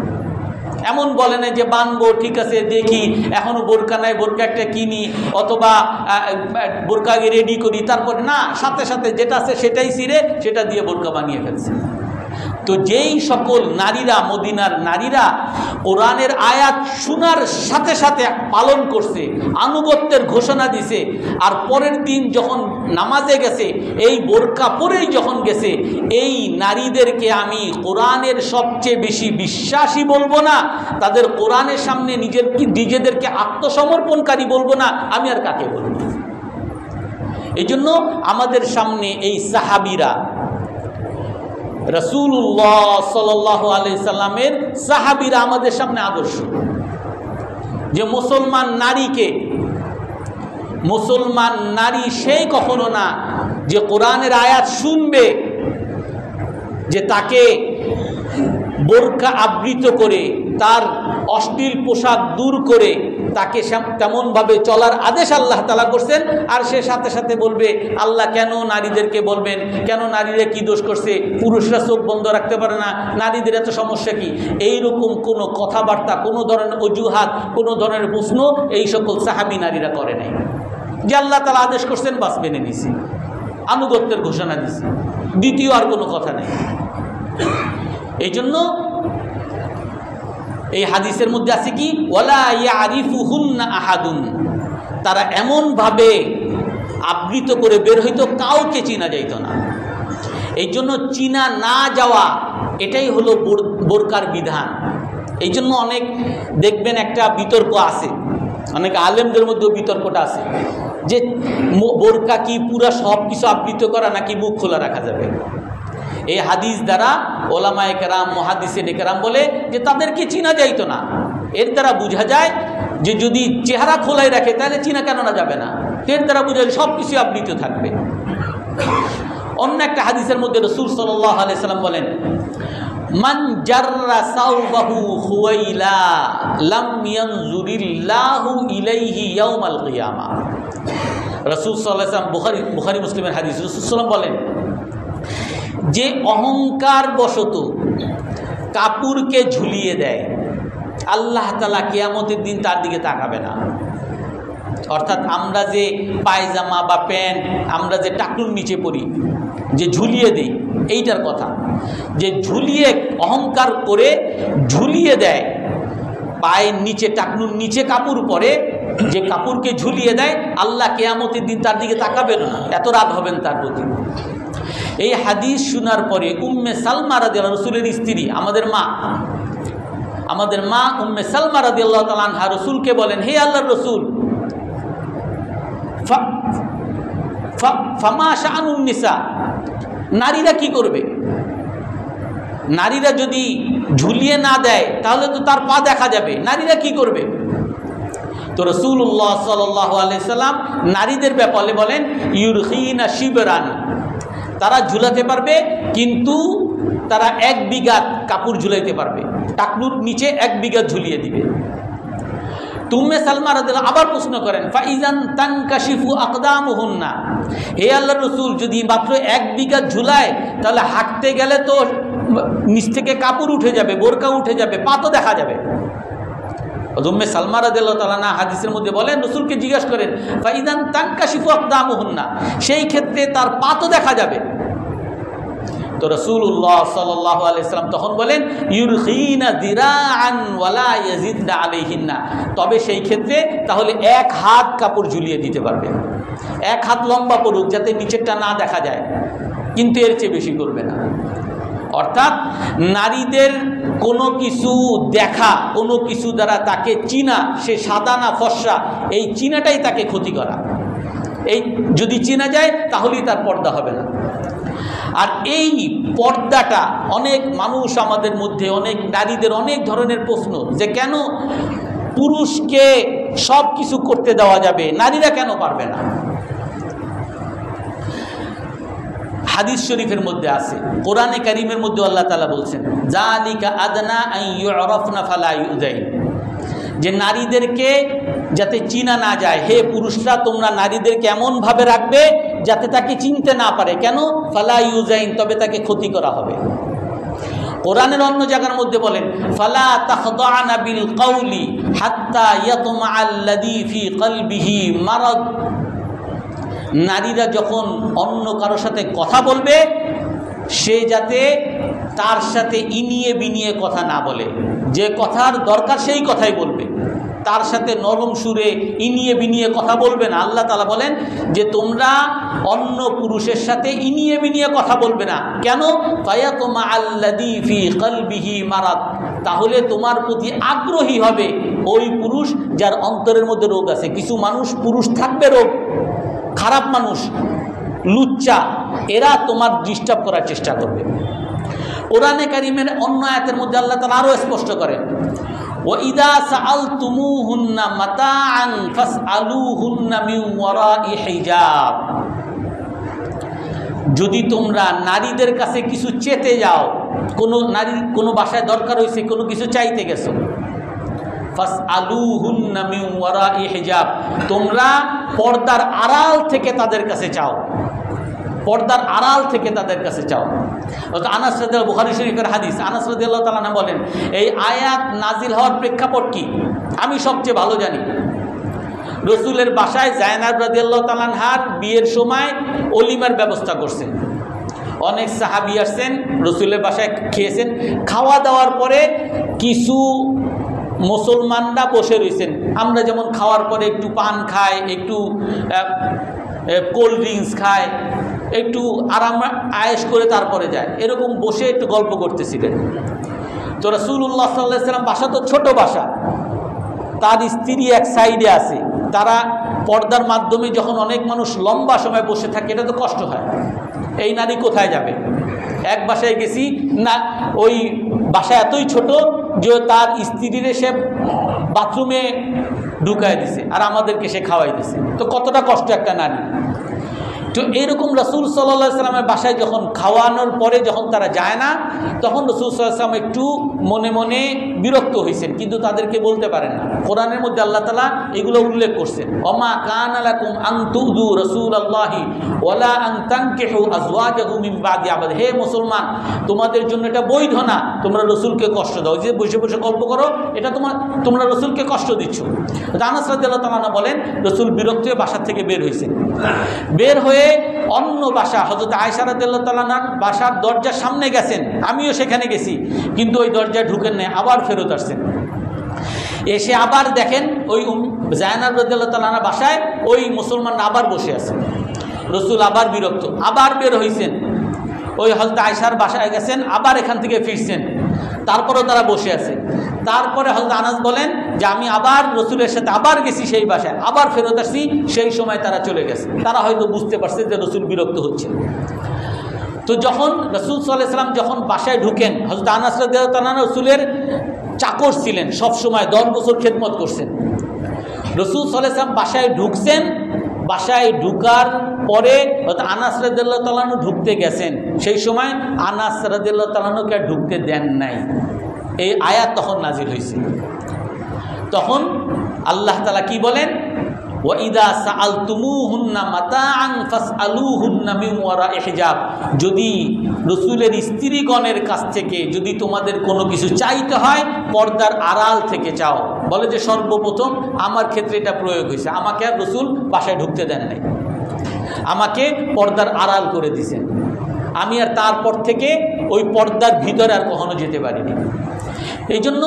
এমন বলে না যে বানবো, ঠিক আছে দেখি এখনো বোরকা নাই, বোরকা একটা কিনি অথবা বোরকা রেডি করি, তারপরে না, সাথে সাথে যেটা আছে সেটাই ছিঁড়ে সেটা দিয়ে বোরকা বানিয়ে ফেলছে। তো যেই সকল নারীরা, মদিনার নারীরা কোরআনের আয়াত শোনার সাথে সাথে পালন করছে, আনুগত্যের ঘোষণা দিছে, আর পরের দিন যখন নামাজে গেছে এই বোরকা পরেই যখন গেছে, এই নারীদেরকে আমি কোরআনের সবচেয়ে বেশি বিশ্বাসী বলবো না, তাদের কোরআনের সামনে নিজেদেরকে আত্মসমর্পণকারী বলবো না, আমি আর কাকে বলবো? এই জন্য আমাদের সামনে এই সাহাবীরা, রাসূলুল্লাহ সাল্লাল্লাহু আলাইহি সাল্লামের সাহাবীরা আমাদের সামনে আদর্শ। যে মুসলমান নারী সেই কখনো না যে কোরআনের আয়াত শুনবে যে তাকে বোরকা আবৃত করে তার অশ্লীল পোশাক দূর করে তাকে তেমনভাবে চলার আদেশ আল্লাহ তাআলা করছেন, আর সে সাথে সাথে বলবে আল্লাহ কেন নারীদেরকে বলবেন, কেন নারীরা কি দোষ করছে, পুরুষরা চোখ বন্ধ রাখতে পারে না, নারীদের এত সমস্যা কি, এইরকম কোনো কথাবার্তা, কোনো ধরনের অজুহাত, কোনো ধরনের প্রশ্ন এই সকল সাহাবী নারীরা করে নাই। যে আল্লাহ তাআলা আদেশ করছেন বাস মেনে নিছি, আনুগত্যের ঘোষণা দিছি, দ্বিতীয় আর কোনো কথা নেই। এই জন্য এই হাদিসের মধ্যে আছে কি, ওয়ালা ইয়ারিফুহুন্না আহাদুন, তারা এমনভাবে আবৃত করে বের হইতো কাউকে চিনা যাইত না। এই জন্য চিনা না যাওয়া এটাই হলো বোরকার বিধান। এই জন্য অনেক দেখবেন একটা বিতর্ক আছে, অনেক আলেমদের মধ্যেও বিতর্কটা আছে যে বোরকা কি পুরা সব কিছু আবৃত করা নাকি মুখ খোলা রাখা যাবে। এই হাদিস দ্বারা ওলামায়ে কেরাম, মুহাদ্দিসিনে কেরাম বলে যে তাদেরকে চিনা যাইতো না। এর দ্বারা বোঝা যায় যে যদি চেহারা খোলাই রাখে তাহলে চিনা কেন না যাবে না, এর দ্বারা বোঝা যায় সব কিছু আবৃত থাকবে। অন্য একটা হাদিসের মধ্যে রাসূল সাল্লাল্লাহু আলাইহি সাল্লাম বলেন, মান জাররা সাওবাহু খুয়াইলা লাম ইয়ানজুরিল্লাহু ইলাইহি ইয়াউমাল কিয়ামা। রাসূল সাল্লাল্লাহু আলাইহি সাল্লাম, বুখারী মুসলিমের হাদিস, রাসূল সাল্লাল্লাহু আলাইহি বলেন যে অহংকার বশত কাপড়কে ঝুলিয়ে দেয়, আল্লাহ তাআলা কিয়ামতের দিন তার দিকে তাকাবে না। অর্থাৎ আমরা যে পায়জামা বা প্যান্ট আমরা যে টাকনুর নিচে পরি, যে ঝুলিয়ে দিই, এইটার কথা, যে ঝুলিয়ে অহংকার করে ঝুলিয়ে দেয়, পায়ের নিচে টাকনুর নিচে কাপড় পরে, যে কাপড়কে ঝুলিয়ে দেয়, আল্লাহ কিয়ামতের দিন তার দিকে তাকাবেন না, এত রাগ হবেন তার প্রতি। এই হাদিস শোনার পরে উম্মে সালমা রাদিয়াল্লাহু, রাসূলের স্ত্রী, আমাদের মা উম্মে সালমা রাদিয়াল্লাহু তাআলা আনহা রাসূলকে বলেন, হে আল্লাহর রাসূল, ফামা শাআনুন নিসা, নারীরা কি করবে? নারীরা যদি ঝুলিয়ে না দেয় তাহলে তো তার পা দেখা যাবে, নারীরা কি করবে? তো রাসূলুল্লাহ সাল্লাল্লাহু আলাইহি সাল্লাম নারীদের ব্যাপারে বলেন, ইউরখিনা শিবরান, তারা ঝুলাতে পারবে কিন্তু তারা 1 বিঘা কাপড় ঝুলাইতে পারবে, টাকনুর নিচে 1 বিঘা ঝুলিয়ে দিবে। উম্মে সালমা রাদিয়াল্লাহু আবার প্রশ্ন করেন, ফাইজান তানকাশিফু আকদামুহুন্না, হে আল্লাহর রাসূল, যদি মাত্র 1 বিঘা ঝুলায় তাহলে হাঁটতে গেলে তো নিচ থেকে কাপড় উঠে যাবে, বোরকা উঠে যাবে, পা তো দেখা যাবে। উম্মে সালমা রাদিয়াল্লাহু তাআলা না হাদিসের মধ্যে বলেন, রাসূলকে জিজ্ঞাসা করেন, ফাইদান তানকাশিফু আকদামুহুন্না, সেই ক্ষেত্রে তার পা তো দেখা যাবে। তো রাসূলুল্লাহ সাল্লাল্লাহু আলাইহি সাল্লাম তখন বলেন, ইউরখিনা দিরাআন ওয়ালা ইয়াজিদনা আলাইহিন্না, তবে সেই ক্ষেত্রে তাহলে 1 হাত কাপড় ঝুলিয়ে দিতে পারবে, 1 হাত লম্বা পড়ুক যাতে নিচেরটা না দেখা যায়, কিন্তু এর চেয়ে বেশি করবে না। অর্থাৎ নারীদের কোনো কিছু দেখা, কোনো কিছু দ্বারা তাকে চিনা, সে সাদা না ফর্সা, এই চিনাটাই তাকে ক্ষতি করা। এই যদি চিনা যায় তাহলেই তার পর্দা হবে না। আর এই পর্দাটা অনেক মানুষ, আমাদের মধ্যে অনেক নারীদের অনেক ধরনের প্রশ্ন, যে কেন পুরুষকে সব কিছু করতে দেওয়া যাবে, নারীরা কেন পারবে না? হাদিস শরীফের মধ্যে আছে, কোরআনে কারীমের মধ্যে আল্লাহ তাআলা বলছেন, যালিকা আদনা আন ইউরাফনা ফালা ইউযাইন, যে নারীদেরকে যাতে চিনা না যায়, হে পুরুষরা তোমরা নারীদেরকে এমনভাবে রাখবে যাতে তাকে চিনতে না পারে। কেন? ফালা ইউযাইন, তবে তাকে ক্ষতি করা হবে। কোরআনের অন্য জায়গার মধ্যে বলেন, ফালা তাখদা'না বিল কওলি হাত্তা ইয়াতমা'আল্লাযী ফি কলবিহি মারাদ, নারীরা যখন অন্য কারোর সাথে কথা বলবে সে যাতে তার সাথে ইনিয়ে বিনিয়ে কথা না বলে, যে কথার দরকার সেই কথাই বলবে, তার সাথে নরম সুরে ইনিয়ে বিনিয়ে কথা বলবে না। আল্লাহ তাআলা বলেন যে তোমরা অন্য পুরুষের সাথে ইনিয়ে বিনিয়ে কথা বলবে না। কেন? ফায়াতমা'আল্লাযী ফি কলবিহি মারাদ, তাহলে তোমার প্রতি আগ্রহী হবে ওই পুরুষ যার অন্তরের মধ্যে রোগ আছে। কিছু মানুষ, পুরুষ থাকবে রোগ, খারাপ মানুষ, লুচ্চা, এরা তোমার ডিস্টার্ব করার চেষ্টা করবে। কোরআনে কারীমের অন্য আয়াতের মধ্যে আল্লাহ তাআলা আরো স্পষ্ট করেন, ওয়াইদা সাআলতুমুহুন্না মাতাআন ফাসআলুহুন্না মিন ওয়ারাই হিজাব, যদি তোমরা নারীদের কাছে কিছু চেতে যাও, কোনো নারী কোনো বাসায় দরকার হয়েছে, কোনো কিছু চাইতে গেছো, ফাসআলুহুন্না মিন ওয়ারাই হিজাব, তোমরা পর্দার আড়াল থেকে তাদের কাছে চাও, পর্দার আড়াল থেকে তাদের কাছে চাও। আনাস রাদিয়াল্লাহু, বুখারী শরীফের হাদিস, আনাস রাদিয়াল্লাহু তাআলা বলেন, এই আয়াত নাজিল হওয়ার প্রেক্ষাপট কি আমি সবচেয়ে ভালো জানি। রসুলের বাসায় জায়নাব রাদিয়াল্লাহু তাআলা আনহার বিয়ের সময় অলিমার ব্যবস্থা করছেন। অনেক সাহাবী আসছেন, রসুলের বাসায় খেয়েছেন। খাওয়া দাওয়ার পরে কিছু মুসলমানরা বসে রয়েছেন। আমরা যেমন খাওয়ার পরে একটু পান খাই, একটু কোল্ড ড্রিঙ্কস খায়, একটু আরাম আয়েশ করে তারপরে যায়, এরকম বসে একটু গল্প করতেছিলেন। তো রাসূলুল্লাহ সাল্লাল্লাহু আলাইহি ওয়াসাল্লাম, বাসা তো ছোট বাসা, তার স্ত্রী এক সাইডে আছে, তারা পর্দার মাধ্যমে যখন অনেক মানুষ লম্বা সময় বসে থাকে এটা তো কষ্ট হয়। এই নারী কোথায় যাবে? এক বাসায় গেছি না, ওই বাসা এতই ছোট যে তার স্ত্রীর সে বাথরুমে ঢুকায় দিছে আর আমাদেরকে সে খাওয়াই দিছে। তো কতটা কষ্ট একটা নারী। তো এইরকম রাসূল সাল্লাল্লাহু আলাইহি ওয়াসাল্লামের বাসায় যখন খাওয়ানোর পরে যখন তারা যায় না, তখন রাসূল সাল্লাল্লাহু আলাইহি ওয়াসাল্লাম একটু মনে মনে বিরক্ত হয়েছেন, কিন্তু তাদেরকে বলতে পারেন না। কোরআনের মধ্যে আল্লাহ তাআলা এগুলো উল্লেখ করছেন, ওমা কানা লাকুম আন তুযু রাসূলাল্লাহি ওয়ালা আন তানকিহু আজওয়াজাহু মিন বাদি আবাদ। হে মুসলমান, তোমাদের জন্য এটা বৈধ না তোমরা রাসূলকে কষ্ট দাও, যে বসে বসে গল্প করো, এটা তোমরা রাসূলকে কষ্ট দিচ্ছ। আনাস রাদিয়াল্লাহু তাআলা বলেন, রাসূল বিরক্ত হয়ে বাসা থেকে বের হয়েছেন। বের হয়ে অন্য বাসা হযরত আয়েশা রাদিয়াল্লাহু তাআলা বাসার দরজার সামনে গেছেন, আমিও সেখানে গেছি, কিন্তু ওই দরজায় ঢুকেন না, আবার ফেরত আসছেন। এসে আবার দেখেন ওই জায়নাব রাদিয়াল্লাহু তাআলা বাসায় ওই মুসলমানরা আবার বসে আছে। রাসূল আবার বিরক্ত, আবার বের হয়েছেন, ওই হযরত আয়েশার বাসায় গেছেন, আবার এখান থেকে ফিরছেন, তারপরেও তারা বসে আছে। তারপরে হযরত আনাস বলেন যে আমি আবার রসুলের সাথে আবার গেছি সেই বাসায়, আবার ফেরত আসছি, সেই সময় তারা চলে গেছে। তারা হয়তো বুঝতে পারছে যে রসুল বিরক্ত হচ্ছে। তো যখন রাসূল সাল্লাল্লাহু আলাইহি ওয়াসাল্লাম যখন বাসায় ঢুকেন, হযরত আনাস রাদিয়াল্লাহু তাআলা রসুলের চাকর ছিলেন, সবসময় 10 বছর খেদমত করছেন। রাসূল সাল্লাল্লাহু আলাইহি ওয়াসাল্লাম বাসায় ঢুকছেন, বাসায় ঢুকার পরে আনাস রাদিয়াল্লাহু তাআলা ঢুকতে গেছেন, সেই সময় আনাস রাদিয়াল্লাহু তাআলাকে ঢুকতে দেন নাই। এই আয়াত তখন নাজিল হয়েছে। তখন আল্লাহ তাআলা কি বলেন, ওয়াইদা সাআলতুমুহুন্না মাতাআন ফাসআলুহুন্না মিন ওয়ারাই হিজাব, যদি রাসূলের স্ত্রীগণের কাছ থেকে যদি তোমাদের কোনো কিছু চাইতে হয় পর্দার আড়াল থেকে চাও। বলে যে সর্বপ্রথম আমার ক্ষেত্রে এটা প্রয়োগ হয়েছে, আমাকে আর রাসূল বাসায় ঢুকতে দেন নাই, আমাকে পর্দার আড়াল করে দিয়েছেন। আমি আর তারপর থেকে ওই পর্দার ভিতরে আর কখনো যেতে পারিনি। এই জন্য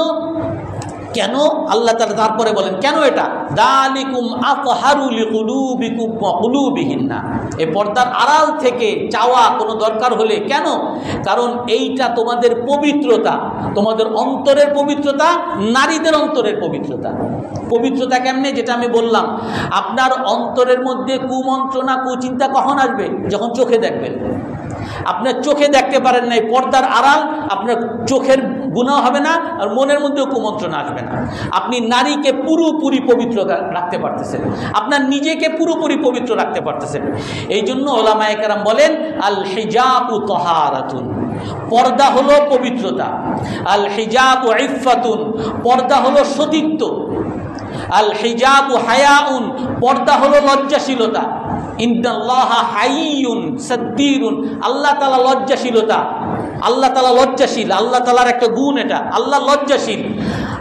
কেন আল্লাহ তাআলা তারপরে বলেন, কেন এটা যালিকুম আতহারু লিকুলুবিকুম ওয়া কুলুবিহিন্না, এই পর্দার আড়াল থেকে চাওয়া কোনো দরকার হলে কেন? কারণ এইটা তোমাদের পবিত্রতা, তোমাদের অন্তরের পবিত্রতা, নারীদের অন্তরের পবিত্রতা। পবিত্রতা কেমনে? যেটা আমি বললাম, আপনার অন্তরের মধ্যে কুমন্ত্রণা কুচিন্তা কখন আসবে? যখন চোখে দেখবেন। আপনার চোখে দেখতে পারেন নাই, পর্দার আড়াল, আপনার চোখের গুনাহ হবে না আর মনের মধ্যেও কুমন্ত্রণা আসবে না। আপনি নারীকে পুরোপুরি পবিত্র রাখতে পারতেছেন, আপনার নিজেকে পুরোপুরি পবিত্র রাখতে পারতেছেন। এই জন্য ওলামায়ে কেরাম বলেন আল হিজাবু তাহারাতুন, পর্দা হলো পবিত্রতা। আল হিজাবু ইফফাতুন, পর্দা হলো সতীত্ব। আল হিজাবু হায়াউন, পর্দা হলো লজ্জাশীলতা। ইন্নাল্লাহা হাইয়ুন সাত্তিরুন, আল্লাহ তাআলা লজ্জাশীলতা, আল্লাহ তাআলা লজ্জাশীল, আল্লাহ তাআলার একটা গুণ এটা, আল্লাহ লজ্জাশীল।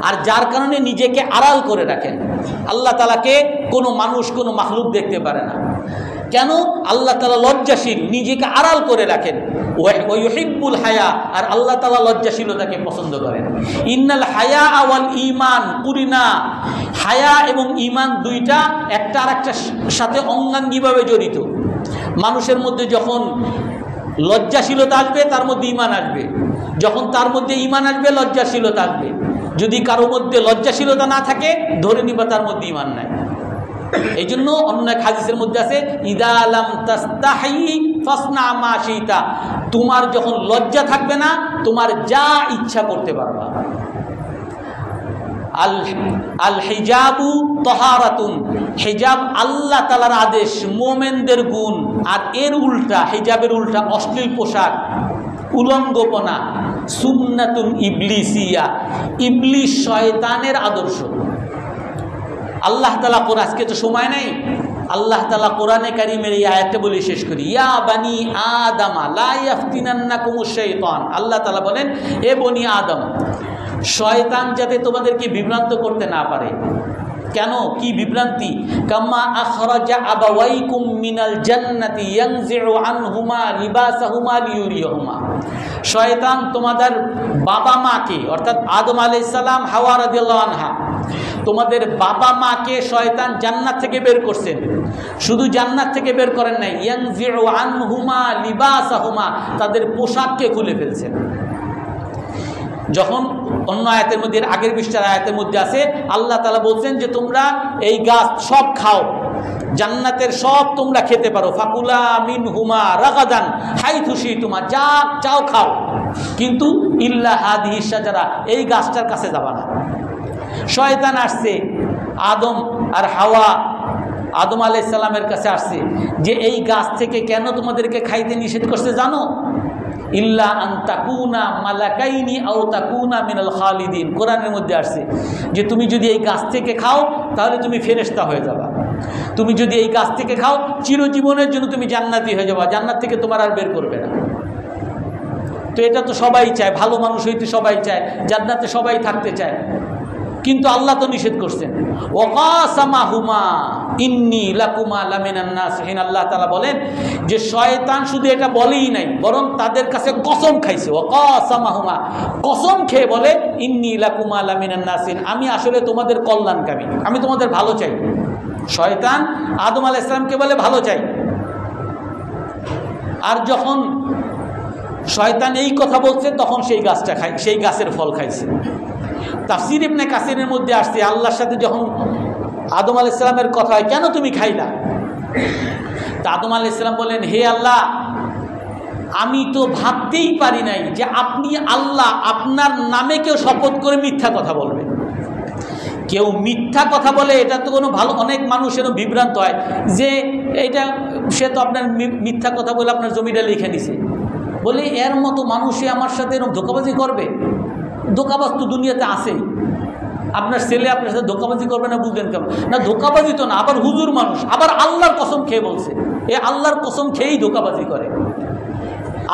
আর যার কারণে নিজেকে আড়াল করে রাখেন। আল্লাহ তাআলাকে কোনো মানুষ কোনো মাখলুক দেখতে পারে না। কেন? আল্লাহ তাআলা লজ্জাশীল, নিজেকে আড়াল করে রাখেন। ওয়া ইউহিব্বুল হায়া, আর আল্লাহ তাআলা লজ্জাশীলতাকে পছন্দ করেন। ইন্নাল হায়া ওয়াল ঈমান কুরিনা, হায়া এবং ঈমান দুইটা একটা আরেকটার সাথে অঙ্গাঙ্গিভাবে জড়িত। মানুষের মধ্যে যখন লজ্জাশীলতা আসবে তার মধ্যে ঈমান আসবে, যখন তার মধ্যে ঈমান আসবে লজ্জাশীলতা আসবে। যদি কারো মধ্যে লজ্জাশীলতা না থাকে ধরে নিবা তার মধ্যে ঈমান নাই। এই জন্য অন্য এক হাদিসের মধ্যে আছে ইদা লাম তাস্তাহি ফাসনা মা শিতা, তোমার যখন লজ্জা থাকবে না তোমার যা ইচ্ছা করতে পারবা। আল হিজাবু তাহারাতুন, হিজাব আল্লাহ তাআলার আদেশ, মুমিনদের গুণ। আর এর উল্টা, হিজাবের উল্টা অশ্লীল পোশাক, উলঙ্গপনা, সুন্নাতুন ইবলিসিয়া, ইবলিস শয়তানের আদর্শ। আল্লাহ তাআলা কোরআন, আজকে তো সময় নাই, আল্লাহ তাআলা কোরআনে কারীমের এই আয়াতটা বলে শেষ করি। ইয়া বানি আদম লা ইয়াফতিনান্নাকুমুশ শাইতান, আল্লাহ তাআলা বলেন, এ বনি আদম, শয়তান যাতে তোমাদেরকে বিভ্রান্ত করতে না পারে। কেন, কি বিভ্রান্তি? কাম্মা আখরাজা আবাওয়াইকুম মিনাল জান্নাতি ইয়ানজিউ আনহুমা লিবাসাহুমা লিয়ুরিয়াহুমা, শয়তান তোমাদের বাবা মাকে, অর্থাৎ আদম আলাইহিস সালাম, হাওয়া রাদিয়াল্লাহু আনহা, তোমাদের বাবা মাকে শয়তান জান্নাত থেকে বের করছেন। শুধু জান্নাত থেকে বের করেন নাই, ইয়ানজিউ আনহুমা লিবাসাহুমা, তাদের পোশাককে খুলে ফেলছেন। যখন অন্য আয়াতের মধ্যে, আগের পৃষ্ঠার আয়াতের মধ্যে আছে, আল্লাহ তাআলা বলছেন যে তোমরা এই গাছ সব খাও, জান্নাতের সব তোমরা খেতে পারো, ফাকুলা মিনহুমা রাগাদান হাইথু শিতুমা, যা চাও খাও, কিন্তু ইল্লা হাদিহি শাজারা, এই গাছটার কাছে যাবা না। শয়তান আসছে আদম আর হাওয়া, আদম আলাইহিস সালামের কাছে আসছে যে এই গাছ থেকে কেন তোমাদেরকে খাইতে নিষেধ করছে জানো? ইল্লা আন তাকুনা মালাকাইনি আও তাকুনা মিনাল খালিদিন, কোরআনের মধ্যে আসছে যে তুমি যদি এই গাছ থেকে খাও তাহলে তুমি ফেরেশতা হয়ে যাবা, তুমি যদি এই গাছ থেকে খাও চিরজীবনের জন্য তুমি জান্নাতি হয়ে যাবা, জান্নাত থেকে তোমার আর বের করবে না। তো এটা তো সবাই চায়, ভালো মানুষ হইতে সবাই চায়, জান্নাতে সবাই থাকতে চায়, কিন্তু আল্লাহ তো নিষেধ করছেন। ওয়াকাসামাহুমা ইন্নী লাকুমা লামিনান নাসিহিন, আল্লাহ তাআলা বলেন যে শয়তান শুধু এটা বলেই নাই, বরং তাদের কাছে কসম খাইছে। ওয়াকাসামাহুমা, কসম খেয়ে বলে, ইন্নী লাকুমা লামিনান নাসিহিন, আমি আসলে তোমাদের কল্যাণকামী, আমি তোমাদের ভালো চাই। শয়তান আদম আলাইহিস সালামকে বলে ভালো চাই। আর যখন শয়তান এই কথা বলছে তখন সেই গাছটা খাই, সেই গাছের ফল খাইছে। তাফসীর ইবনে কাসিরের মধ্যে আসছে, আল্লাহর সাথে যখন আদম আলাইহিস সালামের কথা হয়, কেন তুমি খাইলা? তা আদম আলাইহিস সালাম বলেন, হে আল্লাহ, আমি তো ভাবতেই পারি নাই যে আপনি আল্লাহ, আপনার নামে কেউ শপথ করে মিথ্যা কথা বলবে। কেউ মিথ্যা কথা বলে এটা তো কোনো ভালো, অনেক মানুষেরও বিভ্রান্ত হয় যে এটা, সে তো আপনার মিথ্যা কথা বলে আপনার জমিটা লিখে নিছে, বলে এর মতো মানুষে আমার সাথে এরকম ধোঁকাবাজি করবে? ধোঁকাবাজ তো দুনিয়াতে আসেই, আপনার ছেলে আপনার সাথে ধোঁকাবাজি করবে না, বুঝলেন কেমন? না, ধোঁকাবাজি তো না, আবার হুজুর মানুষ, আবার আল্লাহর কসম খেয়ে বলছে, এ আল্লাহর কসম খেয়েই ধোঁকাবাজি করে।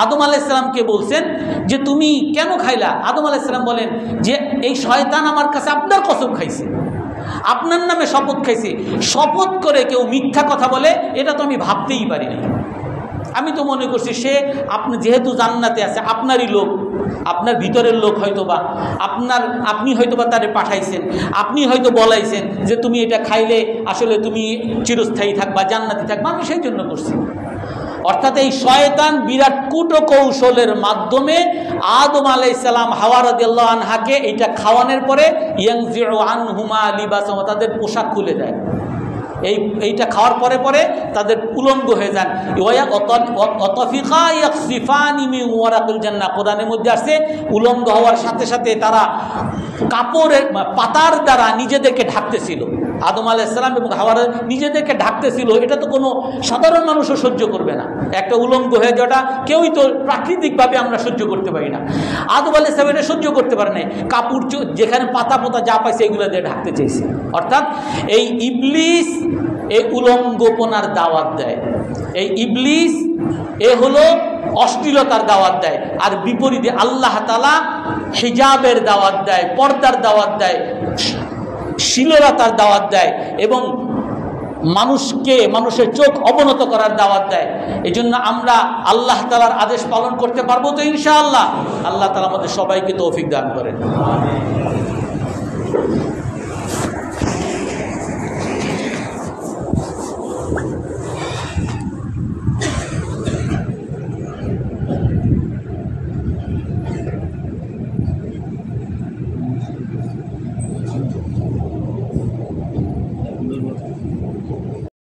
আদম আলাইহিস সালামকে বলছেন যে তুমি কেন খাইলা? আদম আলাইহিস সালাম বলেন যে এই শয়তান আমার কাছে আপনার কসম খাইছে, আপনার নামে শপথ খাইছে। শপথ করে কেউ মিথ্যা কথা বলে এটা তো আমি ভাবতেই পারি না। আমি তো মনে করছি সে, আপনি যেহেতু জান্নাতে আছে, আপনারই লোক, আপনার ভিতরের লোক হয়তোবা, আপনি হয়তোবা তারে পাঠাইছেন, আপনি হয়তো বলাইছেন যে তুমি এটা খাইলে আসলে তুমি চিরস্থায়ী থাকবা, জান্নাতি থাকবা, আমি সেই জন্য করছি। অর্থাৎ এই শয়তান বিরাট কূট কৌশলের মাধ্যমে আদম আলাইহিস সালাম, হাওয়া রাদিয়াল্লাহু আনহাকে এটা খাওয়ানোর পরে ইয়ানজিউ আনহুমা লিবাসাহুমা, তাদের পোশাক খুলে দেয়। এইটা খাওয়ার পরে পরে তাদের উলঙ্গ হয়ে যান। কোরআনের মধ্যে আসছে উলঙ্গ হওয়ার সাথে সাথে তারা কাপড়ের পাতার দ্বারা নিজেদেরকে ঢাকতেছিল। আদম আলাইহিস সালাম এবং হাওয়া নিজেদেরকে ঢাকতেছিল। এটা তো কোনো সাধারণ মানুষও সহ্য করবে না, একটা উলঙ্গ হয়ে যাওয়াটা কেউই তো প্রাকৃতিকভাবে আমরা সহ্য করতে পারি না। আদম আলাইহিস সালাম এটা সহ্য করতে পারে নাই, কাপড় যেখানে পাতা পোতা যা পাইছে এগুলো দিয়ে ঢাকতে চাইছে। অর্থাৎ এই ইবলিস এই উলঙ্গপনার দাওয়াত দেয়, এই ইবলিস এ হলো অশ্লীলতার দাওয়াত দেয়। আর বিপরীতে আল্লাহ তাআলা হিজাবের দাওয়াত দেয়, পর্দার দাওয়াত দেয়, শিলতার দাওয়াত দেয় এবং মানুষের চোখ অবনত করার দাওয়াত দেয়। এই জন্য আমরা আল্লাহ তাআলার আদেশ পালন করতে পারবো তো ইনশাআল্লাহ। আল্লাহ তাআলা আমাদের সবাইকে তৌফিক দান করেন।